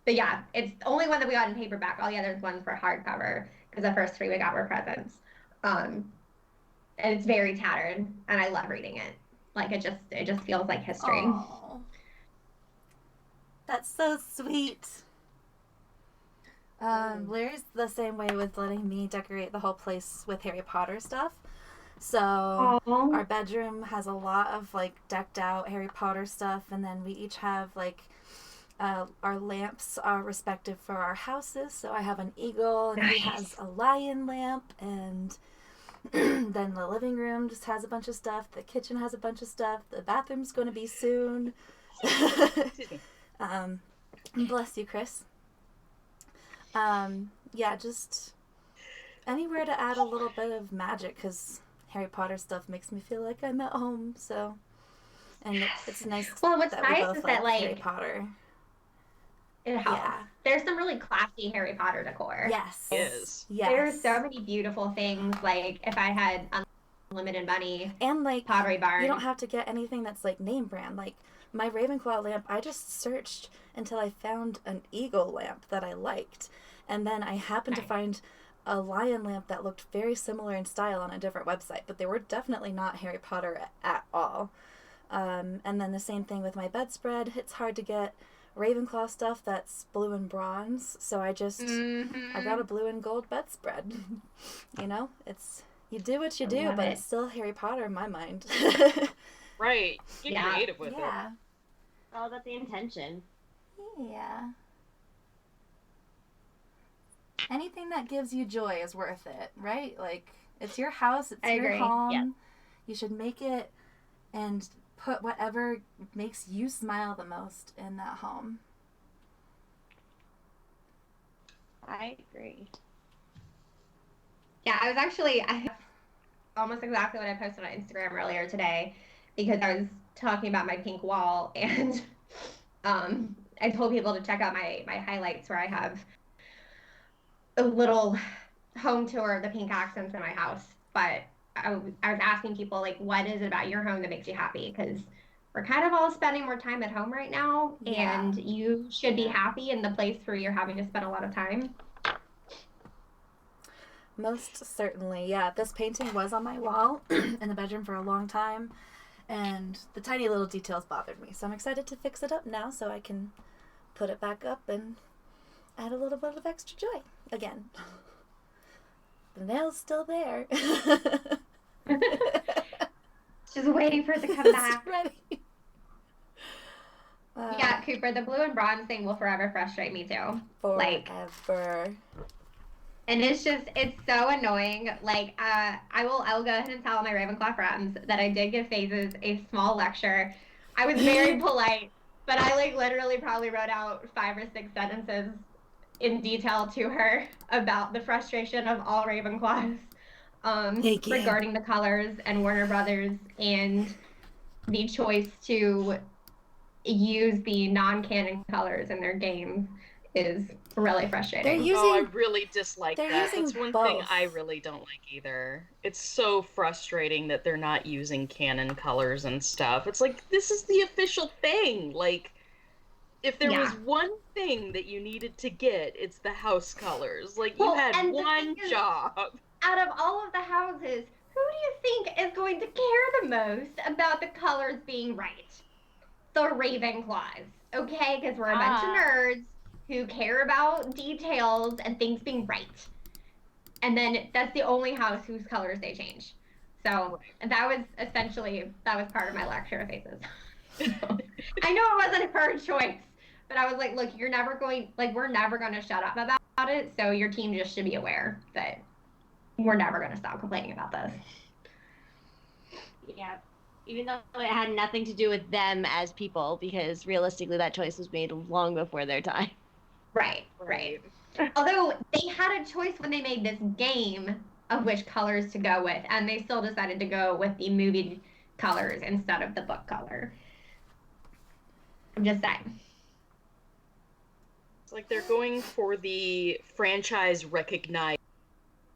But yeah, it's the only one that we got in paperback. All the other ones were hardcover because the first 3 we got were presents. And it's very tattered, and I love reading it. Like it just feels like history. Aww. That's so sweet. Larry's the same way with letting me decorate the whole place with Harry Potter stuff. So our bedroom has a lot of like decked out Harry Potter stuff, and then we each have like our lamps are respective for our houses. So I have an eagle, and he has a lion lamp, and then the living room just has a bunch of stuff. The kitchen has a bunch of stuff. The bathroom's going to be soon. Bless you, Kris. Yeah, just anywhere to add a little bit of magic, because Harry Potter stuff makes me feel like I'm at home. So, and it's nice. Well, what's that nice we both is that like Harry Potter. It helps. Yeah. There's some really classy Harry Potter decor. Yes. Yes. There's so many beautiful things. Like if I had unlimited money, and like Pottery Barn, you don't have to get anything that's like name brand. Like my Ravenclaw lamp, I just searched until I found an eagle lamp that I liked, and then I happened to find a lion lamp that looked very similar in style on a different website, but they were definitely not Harry Potter at all. And then the same thing with my bedspread. It's hard to get Ravenclaw stuff that's blue and bronze, so I just I got a blue and gold bedspread. You know, it's you do what you do, but it's still Harry Potter in my mind. Right, get creative with it. It's all about the intention. Yeah. Anything that gives you joy is worth it, right? Like, it's your house, it's your home. Yeah. You should make it and put whatever makes you smile the most in that home. I agree. Yeah, I almost exactly what I posted on Instagram earlier today, because I was talking about my pink wall, and I told people to check out my highlights where I have a little home tour of the pink accents in my house. But I was asking people, like, what is it about your home that makes you happy? Because we're kind of all spending more time at home right now, Yeah. and you should be happy in the place where you're having to spend a lot of time. Most certainly, yeah. This painting was on my wall in the bedroom for a long time, and the tiny little details bothered me. So I'm excited to fix it up now so I can put it back up and add a little bit of extra joy again. The nail's still there. Just waiting for it to come back. Ready. Yeah, Cooper, the blue and bronze thing will forever frustrate me too. Forever. And it's so annoying. Like, I'll go ahead and tell my Ravenclaw friends that I did give Phases a small lecture. I was very polite, but I literally probably wrote out 5 or 6 sentences in detail to her about the frustration of all Ravenclaws regarding the colors and Warner Brothers and the choice to use the non-canon colors in their games is really frustrating. I really dislike that. That's one both. thing I really don't like either. It's so frustrating that they're not using canon colors and stuff. It's like, this is the official thing. Like, if there was one thing that you needed to get, it's the house colors. Like, you had one job. Out of all of the houses, who do you think is going to care the most about the colors being right? The Ravenclaws, okay? Because we're a bunch of nerds who care about details and things being right. And then that's the only house whose colors they change. So that was part of my lecture of Phases. I know it wasn't her choice, but I was like, look, we're never going to shut up about it, so your team just should be aware that we're never going to stop complaining about this. Yeah. Even though it had nothing to do with them as people, because realistically that choice was made long before their time. Right. Although they had a choice when they made this game of which colors to go with, and they still decided to go with the movie colors instead of the book color. I'm just saying. It's like they're going for the franchise recognized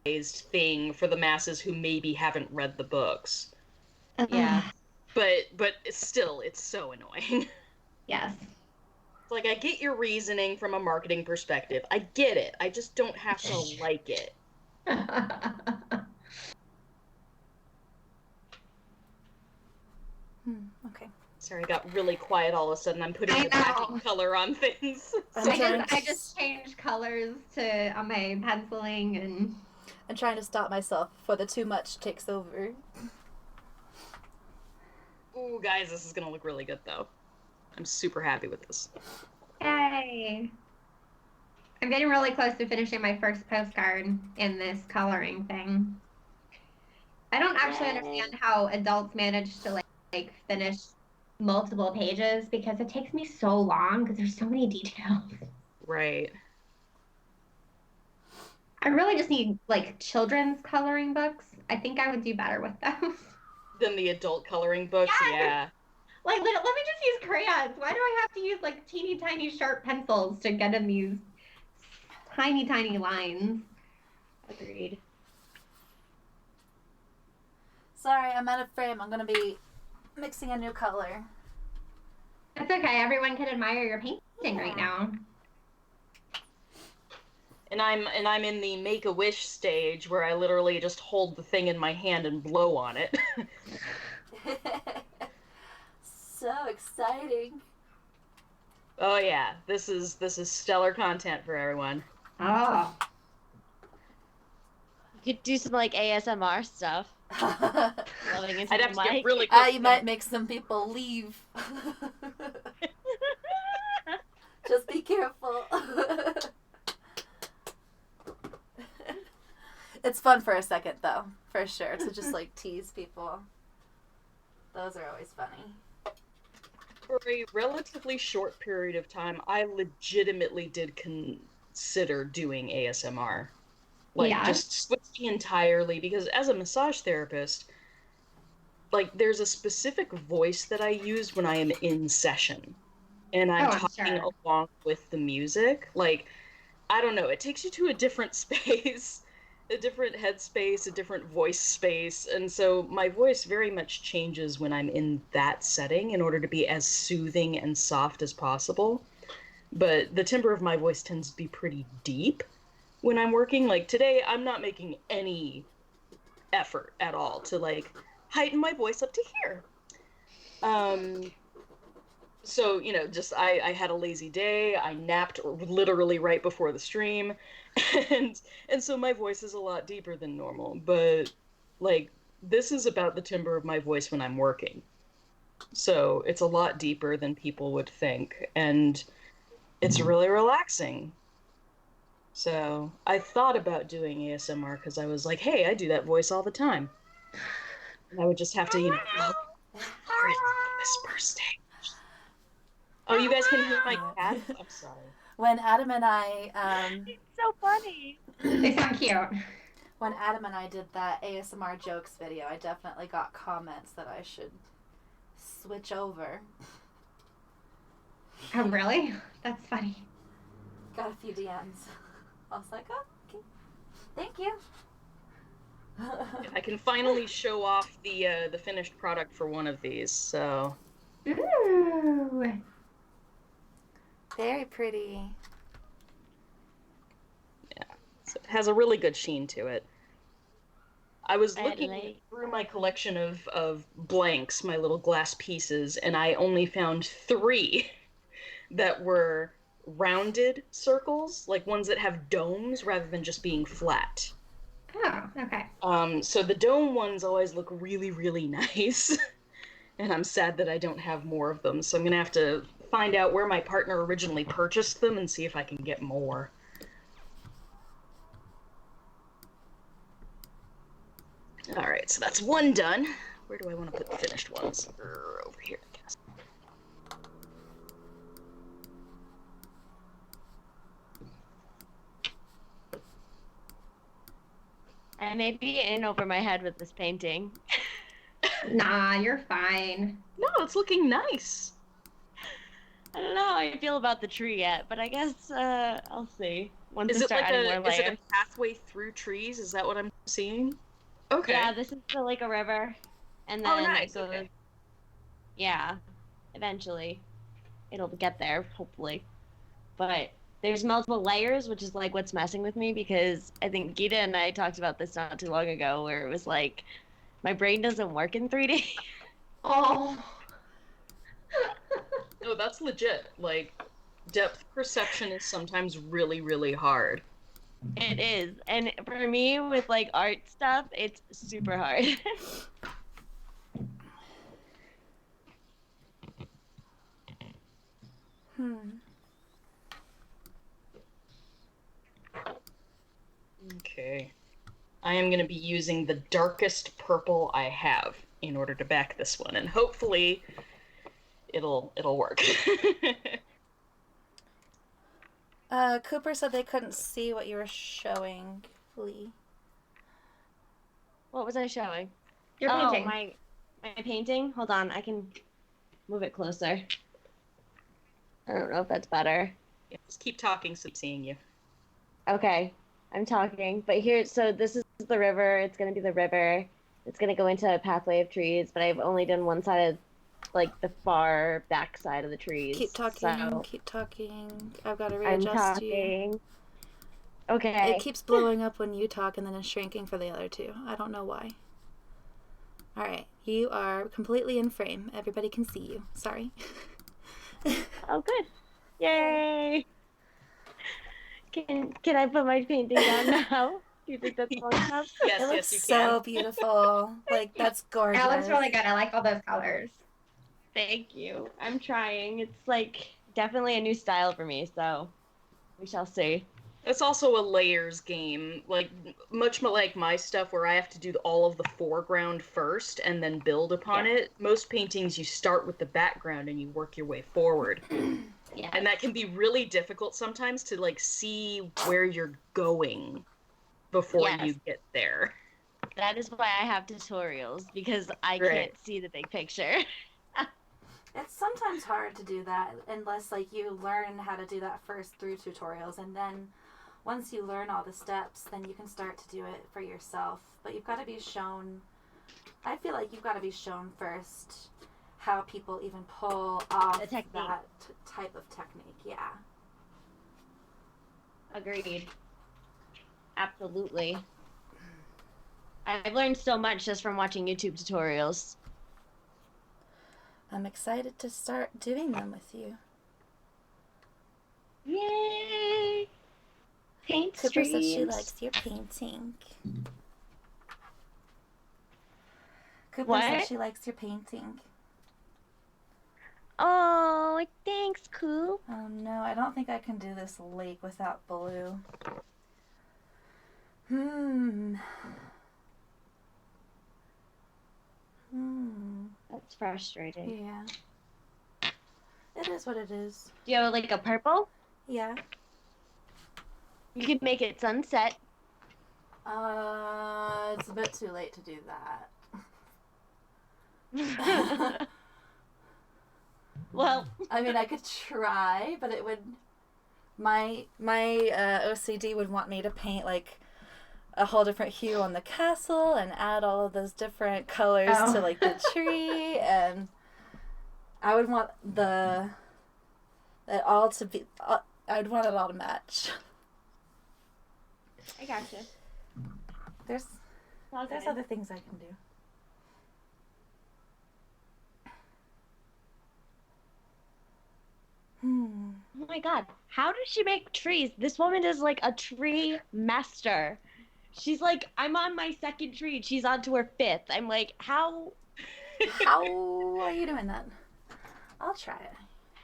thing for the masses who maybe haven't read the books. Yeah. But still, it's so annoying. Yes. It's like, I get your reasoning from a marketing perspective. I get it. I just don't have to like it. Okay. Sorry, I got really quiet all of a sudden. I'm putting the backing color on things. I just changed colors on my penciling and... I'm trying to stop myself before the too much takes over. Ooh, guys, this is gonna look really good, though. I'm super happy with this. Yay! I'm getting really close to finishing my first postcard in this coloring thing. I don't actually understand how adults manage to like finish multiple pages, because it takes me so long because there's so many details. Right. I really just need children's coloring books. I think I would do better with those. Than the adult coloring books, yeah. Let me just use crayons. Why do I have to use teeny tiny sharp pencils to get in these tiny lines? Agreed. Sorry, I'm out of frame. I'm gonna be mixing a new color. That's okay. Everyone can admire your painting right now. And I'm in the Make-A-Wish stage where I literally just hold the thing in my hand and blow on it. So exciting. Oh yeah, this is stellar content for everyone. Oh. You could do some ASMR stuff. Loving into I'd the have to get mic. really close. You might make some people leave. Just be careful. It's fun for a second, though, for sure, to just, like, tease people. Those are always funny. For a relatively short period of time, I legitimately did consider doing ASMR. Like, Yeah. just switching entirely, because as a massage therapist, like, there's a specific voice that I use when I am in session. And I'm talking Sure. along with the music. Like, I don't know, it takes you to a different space, a different headspace, a different voice space. And so my voice very much changes when I'm in that setting in order to be as soothing and soft as possible. But the timbre of my voice tends to be pretty deep when I'm working. Like today, I'm not making any effort at all to like heighten my voice up to here. So, you know, just I had a lazy day. I napped literally right before the stream. And so my voice is a lot deeper than normal. But like this is about the timbre of my voice when I'm working. So it's a lot deeper than people would think. And it's really relaxing. So I thought about doing ASMR because I was like, hey, I do that voice all the time. And I would just have to, you know, lower the whisper stage. Oh, you guys can hear my cat? I'm sorry. When Adam and I, It's so funny. They sound cute. when Adam and I did that ASMR jokes video, I definitely got comments that I should switch over. Oh, really? That's funny. Got a few DMs. I was like, oh, okay. Thank you. I can finally show off the finished product for one of these, so. Ooh. Very pretty. Yeah, so it has a really good sheen to it. I was looking through my collection of blanks, my little glass pieces, and I only found 3 that were rounded circles, like ones that have domes rather than just being flat. Oh, okay. So the dome ones always look really, really nice. And I'm sad that I don't have more of them, so I'm gonna have to find out where my partner originally purchased them and see if I can get more. Alright, so that's one done. Where do I want to put the finished ones? Over here, I guess. I may be in over my head with this painting. Nah, you're fine. No, it's looking nice. I don't know how I feel about the tree yet, but I guess I'll see. Once Is I it start like adding more a layers. is it a pathway through trees? Is that what I'm seeing? Okay. Yeah, this is like a river, and then Oh, nice. it goes. Okay. Yeah, eventually, it'll get there hopefully, but there's multiple layers, which is like what's messing with me because I think Gita and I talked about this not too long ago, where it was like my brain doesn't work in 3D. Oh. No, that's legit. Like, depth perception is sometimes really, really hard. It is, and for me with like art stuff, it's super hard. Okay. I am going to be using the darkest purple I have in order to back this one, and hopefully it'll work. Cooper said they couldn't see what you were showing, Lee. What was I showing? You're painting. my painting. Hold on, I can move it closer. I don't know if that's better. Yeah, just keep talking so I'm seeing you. Okay, I'm talking. But here, so this is the river. It's going to be the river. It's going to go into a pathway of trees, but I've only done one side of, like, the far back side of the trees. Keep talking, so keep talking. I've got to I'm readjust you. talking. Okay. It keeps blowing up when you talk and then it's shrinking for the other two. I don't know why. Alright, you are completely in frame. Everybody can see you. Sorry. Oh, good. Yay! Can I put my painting down now? Do you think that's long enough? Yes, It looks yes, you so can. beautiful. Like, that's gorgeous. That looks really good. I like all those colors. Thank you. I'm trying. It's like definitely a new style for me, so we shall see. It's also a layers game, like much like my stuff where I have to do all of the foreground first and then build upon it. Most paintings you start with the background and you work your way forward. Yeah. And that can be really difficult sometimes to like see where you're going before you get there. That is why I have tutorials, because I can't see the big picture. It's sometimes hard to do that unless like you learn how to do that first through tutorials, and then once you learn all the steps, then you can start to do it for yourself. But you've got to be shown, I feel like you've got to be shown first how people even pull off that type of technique. Yeah. Agreed. Absolutely. I've learned so much just from watching YouTube tutorials. I'm excited to start doing them with you. Yay! Paint Cooper streams. says she likes your painting. Cooper says she likes your painting. Oh, thanks, Coop. Oh no, I don't think I can do this lake without blue. That's frustrating. Yeah. It is what it is. Do you have like a purple? Yeah. You could make it sunset. It's a bit too late to do that. Well, I mean, I could try, but it would. My OCD would want me to paint like a whole different hue on the castle and add all of those different colors to like the tree, and I would want it all to be. I'd want it all to match. I gotcha. There's other things I can do. Oh my god, how does she make trees? This woman is like a tree master. She's like, I'm on my second tree. She's on to her fifth. I'm like, how? How are you doing that? I'll try it.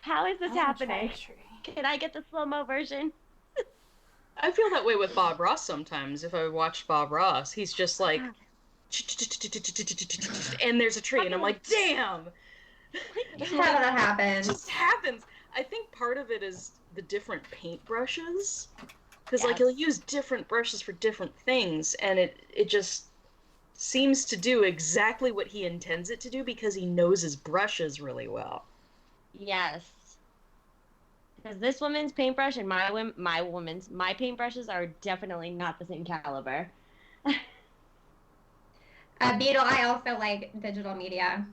How is this happening? Tree. Can I get the slow-mo version? I feel that way with Bob Ross sometimes. If I watch Bob Ross, he's just like, and there's a tree, and I'm like, damn. How that happens? It just happens. I think part of it is the different paint brushes, because like he'll use different brushes for different things, and it just seems to do exactly what he intends it to do because he knows his brushes really well. Yes. Because this woman's paintbrush and my paintbrushes are definitely not the same caliber. Beetle, I also like digital media.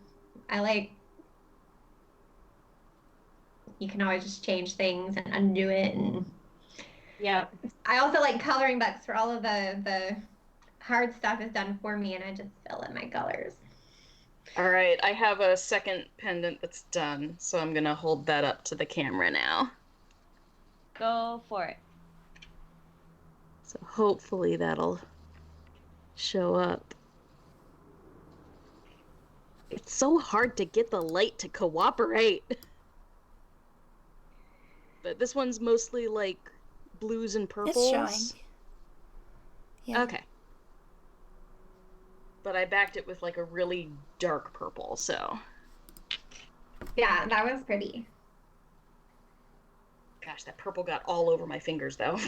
You can always just change things and undo it, and I also like coloring books for all of the hard stuff is done for me, and I just fill in my colors. All right, I have a second pendant that's done, so I'm gonna hold that up to the camera now. Go for it. So hopefully that'll show up. It's so hard to get the light to cooperate. But this one's mostly like blues and purples. It's showing. Yeah. Okay. But I backed it with like a really dark purple, so. Yeah, that was pretty. Gosh, that purple got all over my fingers though.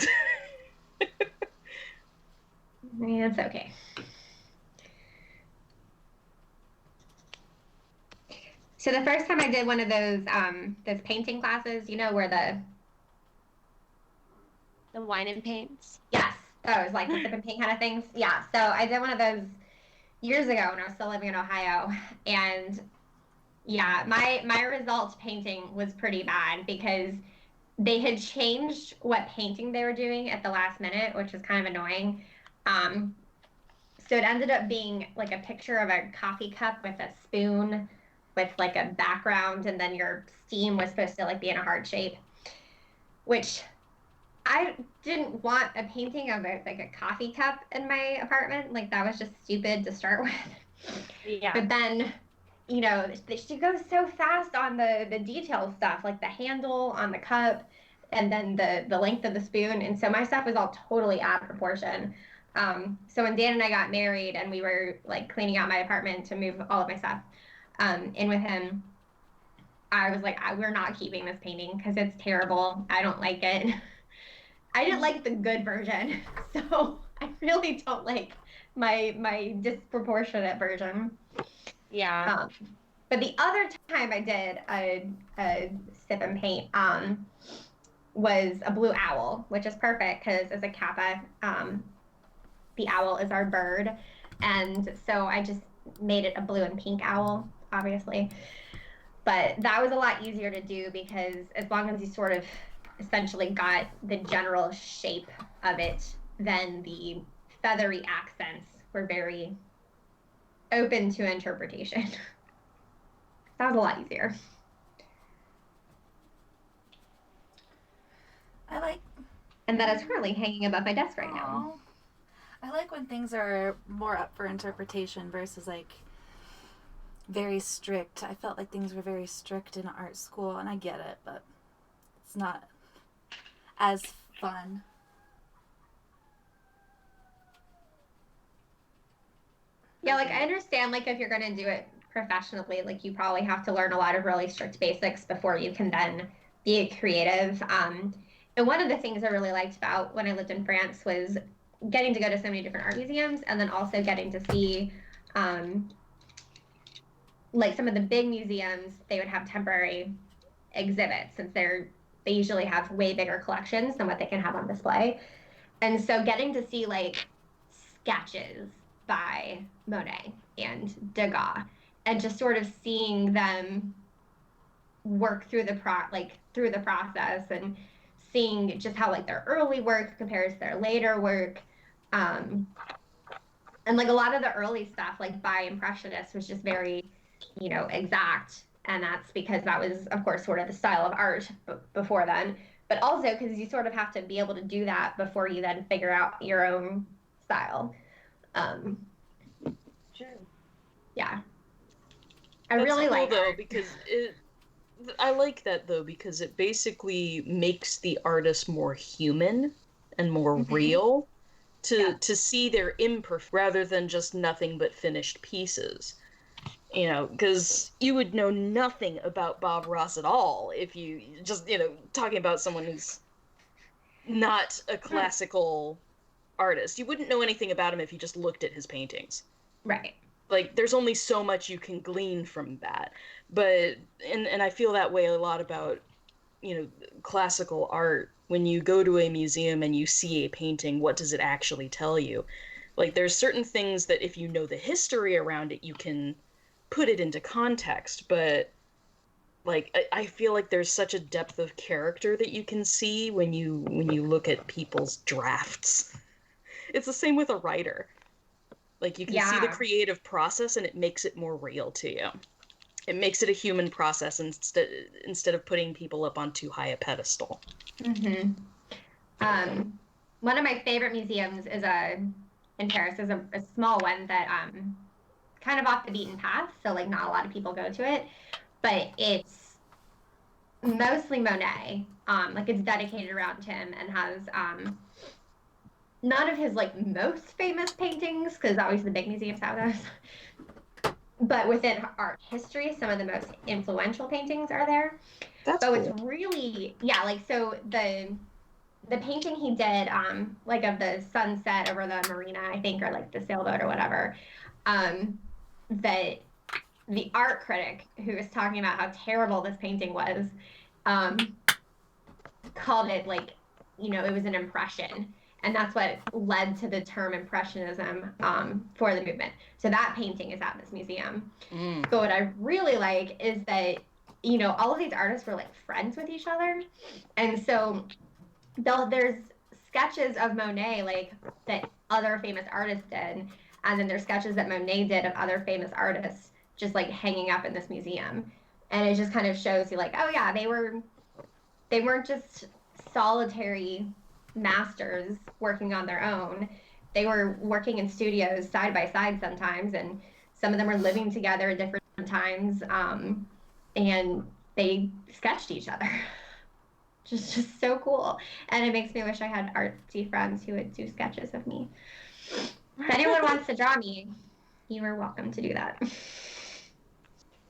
I mean, it's okay. So the first time I did one of those painting classes, you know, where the wine and paints? Yes, those, like the sip and paint kind of things. Yeah, so I did one of those years ago when I was still living in Ohio, and yeah, my results painting was pretty bad because they had changed what painting they were doing at the last minute, which was kind of annoying. So it ended up being like a picture of a coffee cup with a spoon with like a background, and then your steam was supposed to like be in a heart shape, which I didn't want a painting of a coffee cup in my apartment. Like that was just stupid to start with. Yeah. But then you know, she goes so fast on the detail stuff, like the handle on the cup, and then the length of the spoon. And so my stuff was all totally out of proportion. So when Dan and I got married and we were like cleaning out my apartment to move all of my stuff in with him, I was like, we're not keeping this painting because it's terrible. I don't like it. I didn't like the good version, so I really don't like my disproportionate version. Yeah. But the other time I did a sip and paint was a blue owl, which is perfect because as a Kappa, the owl is our bird, and so I just made it a blue and pink owl, obviously. But that was a lot easier to do because as long as you sort of essentially got the general shape of it, then the feathery accents were very open to interpretation. That was a lot easier. I like. And that is currently hanging above my desk right now. I like when things are more up for interpretation versus like very strict. I felt like things were very strict in art school, and I get it, but it's not as fun. Yeah, like I understand, like if you're going to do it professionally, like you probably have to learn a lot of really strict basics before you can then be creative. And one of the things I really liked about when I lived in France was getting to go to so many different art museums, and then also getting to see like some of the big museums, they would have temporary exhibits since they usually have way bigger collections than what they can have on display. And so getting to see like sketches by Monet and Degas, and just sort of seeing them work through the process, and seeing just how like their early work compares to their later work, and like a lot of the early stuff like by Impressionists was just very, you know, exact, and that's because that was of course sort of the style of art before then, but also because you sort of have to be able to do that before you then figure out your own style. True. Yeah. That's really cool, like though, art. because I like that though because it basically makes the artist more human and more real to see their imperfect rather than just nothing but finished pieces. You know, because you would know nothing about Bob Ross at all if you just, you know, talking about someone who's not a classical artist. You wouldn't know anything about him if you just looked at his paintings. Right. Like, there's only so much you can glean from that. But, and I feel that way a lot about, you know, classical art. When you go to a museum and you see a painting, what does it actually tell you? Like, there's certain things that if you know the history around it, you can put it into context, but like I feel like there's such a depth of character that you can see when you look at people's drafts. It's the same with a writer. Like you can see the creative process and it makes it more real to you. It makes it a human process instead of putting people up on too high a pedestal. Mm-hmm. One of my favorite museums is in Paris is a small one that kind of off the beaten path, so like not a lot of people go to it, but it's mostly Monet. Like it's dedicated around him and has none of his like most famous paintings, because obviously the big museums have those. But within art history, some of the most influential paintings are there. That's so cool. It's really like so the painting he did like of the sunset over the marina, I think, or like the sailboat or whatever. That the art critic who was talking about how terrible this painting was called it like, you know, it was an impression, and that's what led to the term impressionism for the movement. So that painting is at this museum. But what I really like is that, you know, all of these artists were like friends with each other, and so there's sketches of Monet like that other famous artists did, and then there's sketches that Monet did of other famous artists just like hanging up in this museum. And it just kind of shows you like, oh yeah, they weren't just solitary masters working on their own. They were working in studios side by side sometimes, and some of them were living together in different times, and they sketched each other. Just so cool. And it makes me wish I had artsy friends who would do sketches of me. If anyone wants to draw me, you are welcome to do that.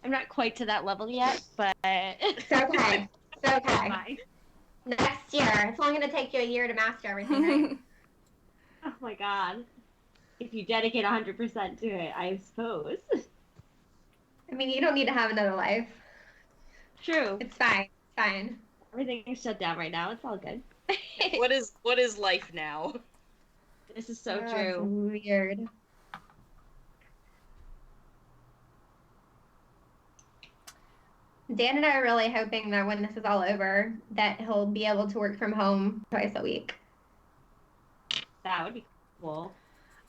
I'm not quite to that level yet, but It's okay. It's okay. Fine. Next year. It's only going to take you a year to master everything, right? Oh my god. If you dedicate 100% to it, I suppose. I mean, you don't need to have another life. True. It's fine. It's fine. Everything's shut down right now. It's all good. What is life now? This is so Oh, it's true. weird. Dan and I are really hoping that when this is all over, that he'll be able to work from home twice a week. That would be cool.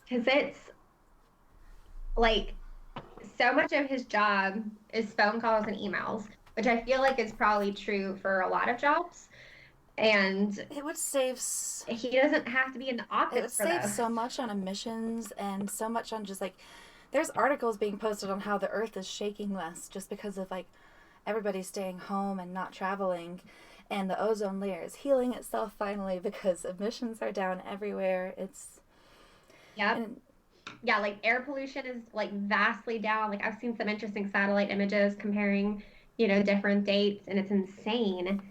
Because it's like so much of his job is phone calls and emails, which I feel like is probably true for a lot of jobs. And It would save he doesn't have to be in the office it would for save those. so much on emissions and so much on just like there's articles being posted on how the earth is shaking less just because of like everybody staying home and not traveling, and the ozone layer is healing itself finally because emissions are down everywhere. It's Yep. and Yeah, like air pollution is like vastly down. Like I've seen some interesting satellite images comparing, different dates, and it's insane.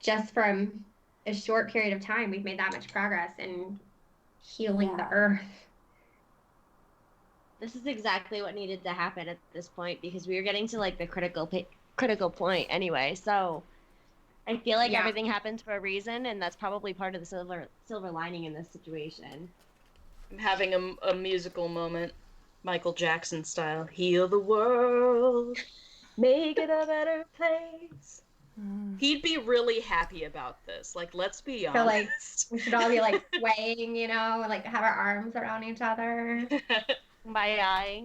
Just from a short period of time, we've made that much progress in healing the Yeah. earth. This is exactly what needed to happen at this point because we were getting to like the critical point anyway. So I feel like Yeah. everything happens for a reason, and that's probably part of the silver lining in this situation. I'm having a musical moment, Michael Jackson style. Heal the world, make it a better place. He'd be really happy about this. Like, let's be So like honest. we should all be like swaying, like have our arms around each other. My eye.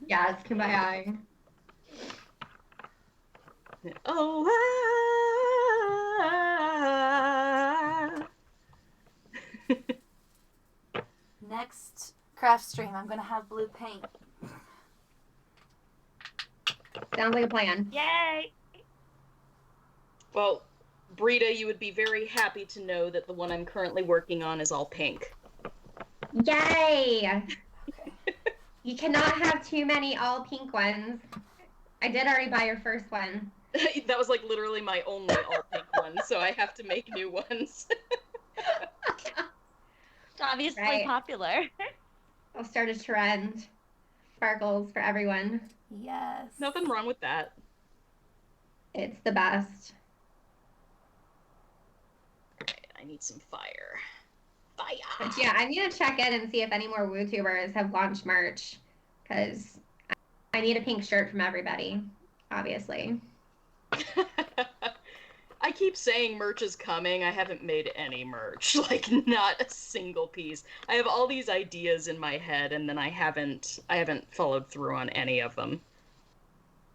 Yes, kumbaya. Oh, next craft stream, I'm gonna have blue paint. Sounds like a plan. Yay! Well, Brita, you would be very happy to know that the one I'm currently working on is all pink. Yay! Okay. You cannot have too many all pink ones. I did already buy your first one. That was like literally my only all pink one, so I have to make new ones. It's obviously Right. popular. I'll start a trend. Sparkles for everyone. Yes. Nothing wrong with that. It's the best. Alright, I need some fire. Fire! But yeah, I need to check in and see if any more WooTubers have launched merch, because I need a pink shirt from everybody, obviously. I keep saying merch is coming. I haven't made any merch. Like, not a single piece. I have all these ideas in my head, and then I haven't followed through on any of them.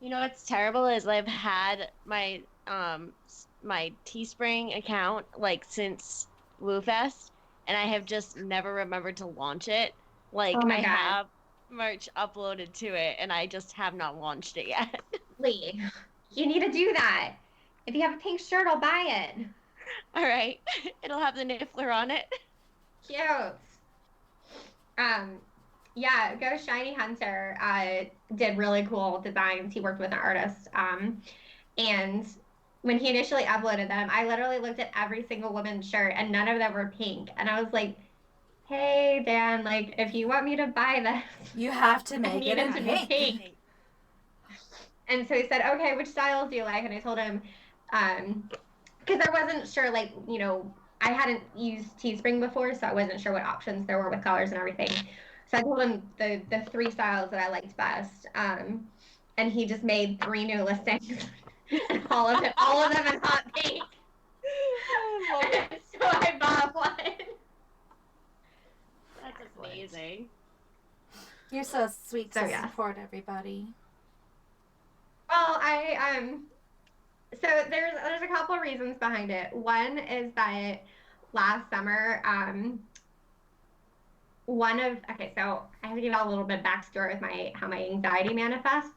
You know what's terrible is I've had my my Teespring account like since WooFest, and I have just never remembered to launch it. Like Oh my I God. have merch uploaded to it, and I just have not launched it yet. Lee, you need to do that. If you have a pink shirt, I'll buy it. All right, it'll have the Niffler on it. Cute. Yeah, Go Shiny Hunter did really cool designs. He worked with an artist. And when he initially uploaded them, I literally looked at every single woman's shirt and none of them were pink. And I was like, hey, Dan, like, if you want me to buy this, You have to I make need it in to be pink. pink. And so he said, okay, which styles do you like? And I told him, because I wasn't sure, like, I hadn't used Teespring before, so I wasn't sure what options there were with colors and everything. So I told him the 3 styles that I liked best. And he just made 3 new listings. And all of them in hot pink. I love it. So I bought one. That's amazing. You're so sweet to So, yeah. support everybody. Well, so there's a couple of reasons behind it. One is that last summer, so I have to give out a little bit of backstory with how my anxiety manifests.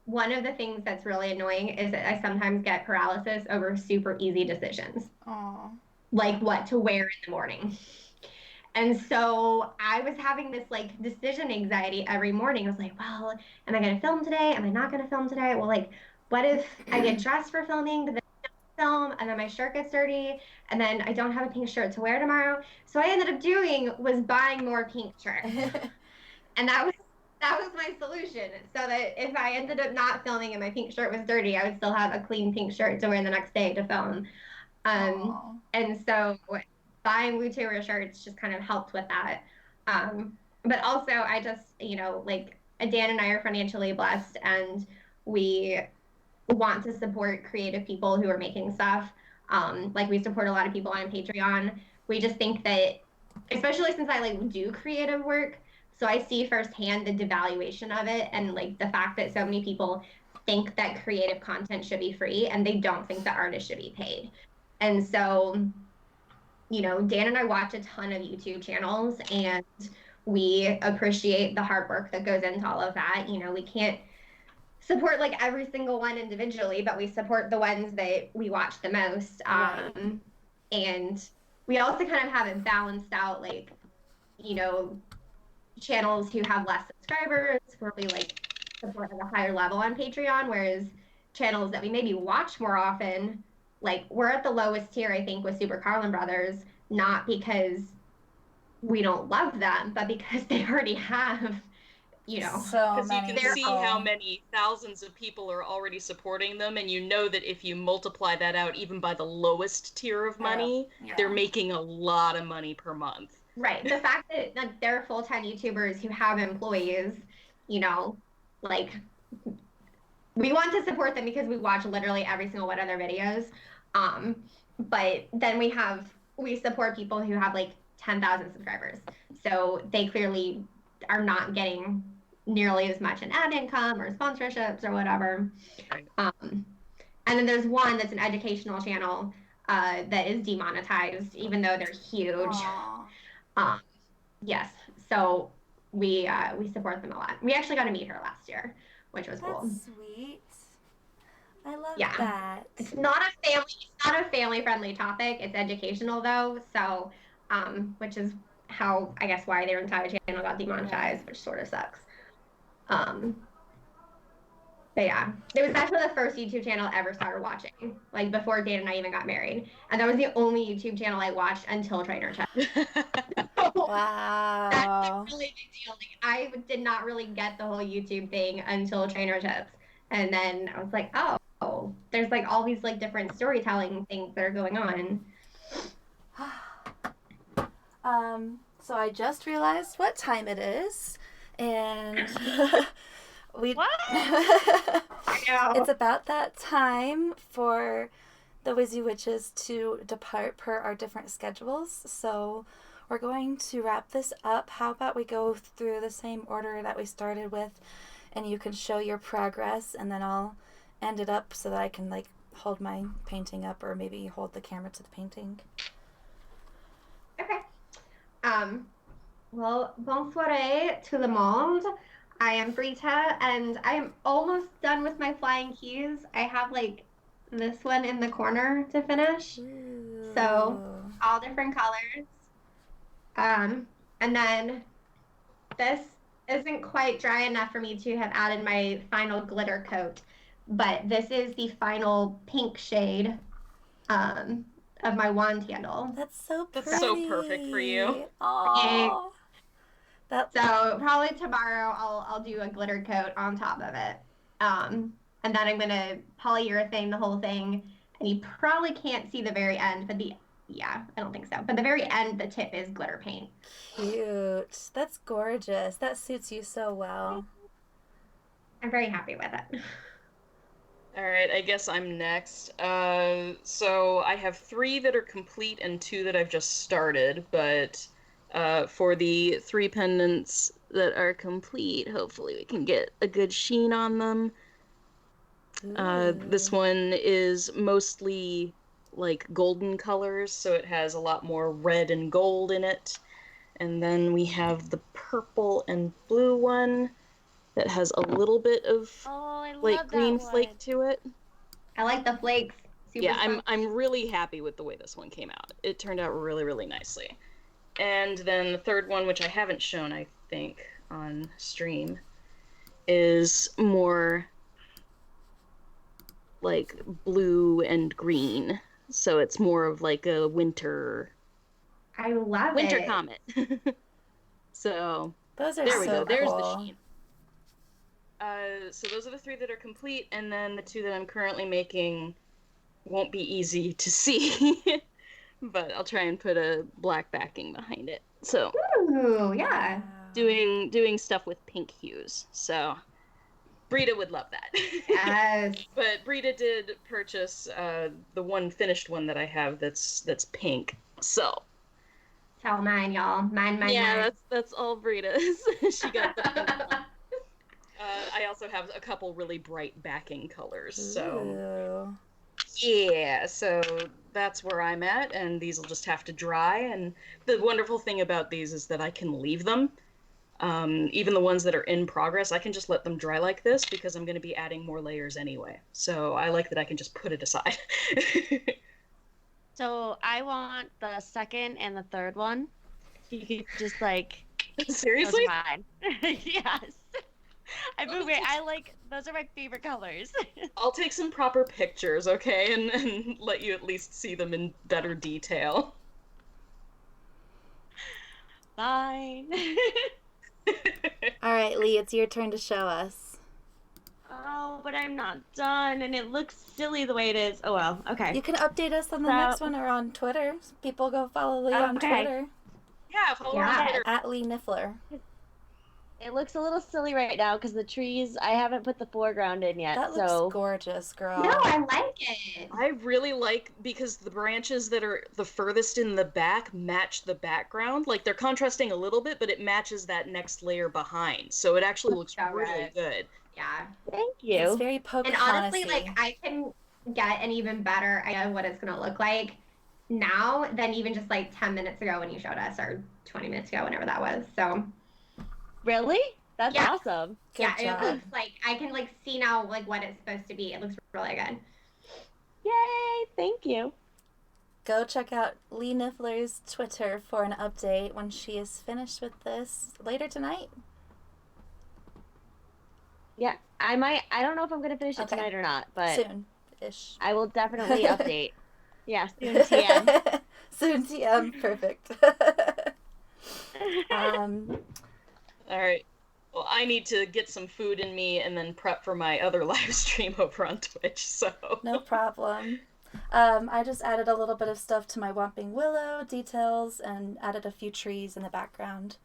One of the things that's really annoying is that I sometimes get paralysis over super easy decisions, Aw. like what to wear in the morning. And so I was having this like decision anxiety every morning. I was like, well, am I going to film today? Am I not going to film today? Well, like, what if I get dressed for filming, but then I don't film, and then my shirt gets dirty, and then I don't have a pink shirt to wear tomorrow? So what I ended up doing was buying more pink shirts. And that was my solution. So that if I ended up not filming and my pink shirt was dirty, I would still have a clean pink shirt to wear the next day to film. And so buying WooTuber shirts just kind of helped with that. But also I just, like Dan and I are financially blessed, and we want to support creative people who are making stuff. Like we support a lot of people on Patreon. We just think that, especially since I like do creative work, so I see firsthand the devaluation of it, and like the fact that so many people think that creative content should be free and they don't think that artists should be paid. And so, Dan and I watch a ton of YouTube channels, and we appreciate the hard work that goes into all of that. We can't support like every single one individually, but we support the ones that we watch the most. Right. And we also kind of have it balanced out, like, channels who have less subscribers where we like support at a higher level on Patreon, whereas channels that we maybe watch more often, like we're at the lowest tier, I think, with Super Carlin Brothers, not because we don't love them, but because they already have, so because you many can see people. how many thousands of people are already supporting them, and you know that if you multiply that out even by the lowest tier of money, they're making a lot of money per month. Right. The fact that like, they're full-time YouTubers who have employees, like we want to support them because we watch literally every single one of their videos. But then we support people who have like 10,000 subscribers. So they clearly are not getting nearly as much in ad income or sponsorships or whatever. Right. And then there's one that's an educational channel that is demonetized, even though they're huge. Yes. So we support them a lot. We actually got to meet her last year, which was cool. That's sweet. I love that. It's not a family friendly topic. It's educational though. So, which is how I guess why their entire channel got demonetized, which sort of sucks. But yeah, it was actually the first YouTube channel I ever started watching, like before Dan and I even got married, and that was the only YouTube channel I watched until Trainer Chat. Wow. That's a really big deal. Like, I did not really get the whole YouTube thing until Trainer Tips. And then I was like, oh, there's like all these like different storytelling things that are going on. So I just realized what time it is. And What? I know. It's about that time for the WizUWitches to depart per our different schedules. So we're going to wrap this up. How about we go through the same order that we started with, and you can show your progress, and then I'll end it up so that I can like hold my painting up, or maybe hold the camera to the painting. Okay. Well, bonsoir tout le monde. I am Brita, and I am almost done with my flying keys. I have like this one in the corner to finish. Ooh. So all different colors. And then this isn't quite dry enough for me to have added my final glitter coat, but this is the final pink shade of my wand candle. That's so pretty. That's so perfect for you. Aww. So probably tomorrow I'll do a glitter coat on top of it. And then I'm gonna polyurethane the whole thing, and you probably can't see the very end, but I don't think so. But the very end, the tip is glitter paint. Cute. That's gorgeous. That suits you so well. I'm very happy with it. All right, I guess I'm next. So I have 3 that are complete and 2 that I've just started, but for the 3 pendants that are complete, hopefully we can get a good sheen on them. This one is mostly like golden colors, so it has a lot more red and gold in it. And then we have the purple and blue one that has a little bit of Oh, I like love green that one. flake to it. I like the flakes. Super Yeah, fun. I'm really happy with the way this one came out. It turned out really, really nicely. And then the third one, which I haven't shown, I think, on stream, is more like blue and green. So it's more of like a winter I love it. comet. So Those are there we so go. There's cool. the sheen. So those are the 3 that are complete, and then the 2 that I'm currently making won't be easy to see, but I'll try and put a black backing behind it. So Ooh, yeah. doing stuff with pink hues. So Brita would love that. Yes. But Brita did purchase the one finished one that I have that's pink. So Tell mine, y'all. Mine. yeah, that's all Brita's. She got the pink one. I also have a couple really bright backing colors. So Ooh. yeah, so that's where I'm at, and these will just have to dry. And the wonderful thing about these is that I can leave them. Even the ones that are in progress, I can just let them dry like this because I'm going to be adding more layers anyway. So I like that I can just put it aside. So I want the second and the third one. You could just like Seriously? those are mine. Yes. I like those are my favorite colors. I'll take some proper pictures, okay, and let you at least see them in better detail. Fine. All right, Lee, it's your turn to show us. Oh, but I'm not done, and it looks silly the way it is. Oh well, okay. You can update us on the So- next one or on Twitter. People go follow Lee on Okay. Twitter Yeah, follow Yeah. on Twitter. at Lee Niffler. It looks a little silly right now because the trees. I haven't put the foreground in yet. That looks so gorgeous, girl. No, I like it. I really like because the branches that are the furthest in the back match the background. Like they're contrasting a little bit, but it matches that next layer behind. So it actually looks So really right. good. Yeah. thank It's you. very Pocahontas. And honestly, like I can get an even better idea of what it's gonna look like now than even just like 10 minutes ago when you showed us, or 20 minutes ago, whenever that was. So Really? That's Yeah. awesome. Good yeah, job. it looks like I can like see now like what it's supposed to be. It looks really good. Yay! Thank you. Go check out Lee Niffler's Twitter for an update when she is finished with this later tonight. Yeah, I might. I don't know if I'm gonna finish it Okay. tonight or not, but Soon-ish. I will definitely update. Yeah, soon TM. Soon TM. Perfect. All right. Well, I need to get some food in me and then prep for my other live stream over on Twitch. So No problem. I just added a little bit of stuff to my Whomping Willow details and added a few trees in the background.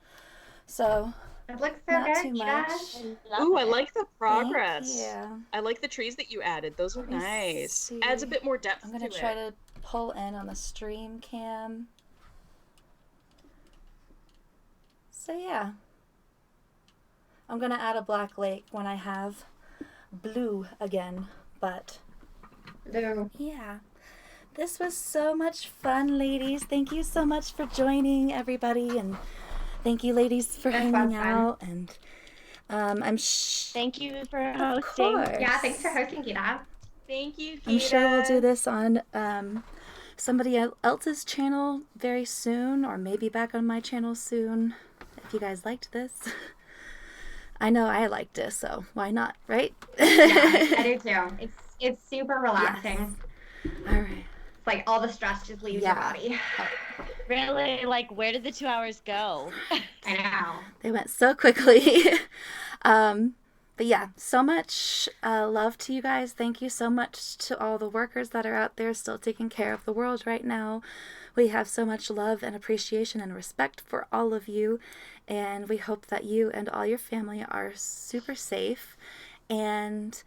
So, It looks so not good. too Gina. much. ooh, I like the progress. Yeah. I like the trees that you added. Those are Let me nice. see. Adds a bit more depth I'm going to to try it. to pull in on the stream cam. So, yeah. I'm going to add a black lake when I have blue again, but Blue. yeah. This was so much fun, ladies. Thank you so much for joining, everybody, and thank you, ladies, for This was hanging fun. out. And Thank you for of hosting. course. Yeah, thanks for hosting, Gita. Thank you, Kita. I'm sure we'll do this on somebody else's channel very soon, or maybe back on my channel soon. If you guys liked this, I know I liked this, so why not, right? Yeah, I do too. It's super relaxing. All right. It's like all the stress just leaves Yeah. your body. Really, like, where did the 2 hours go? I know. They went so quickly. But yeah, so much love to you guys. Thank you so much to all the workers that are out there still taking care of the world right now. We have so much love and appreciation and respect for all of you. And we hope that you and all your family are super safe. And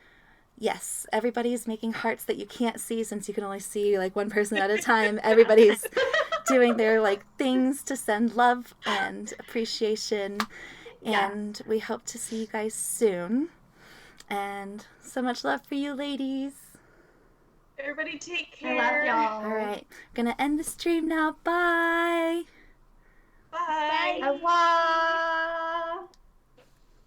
yes, everybody's making hearts that you can't see since you can only see like one person at a time. Everybody's doing their like things to send love and appreciation. And we hope to see you guys soon. And so much love for you, ladies. Everybody take I care. love y'all. All right, I'm gonna end the stream now. Bye. Bye. Bye. Au revoir.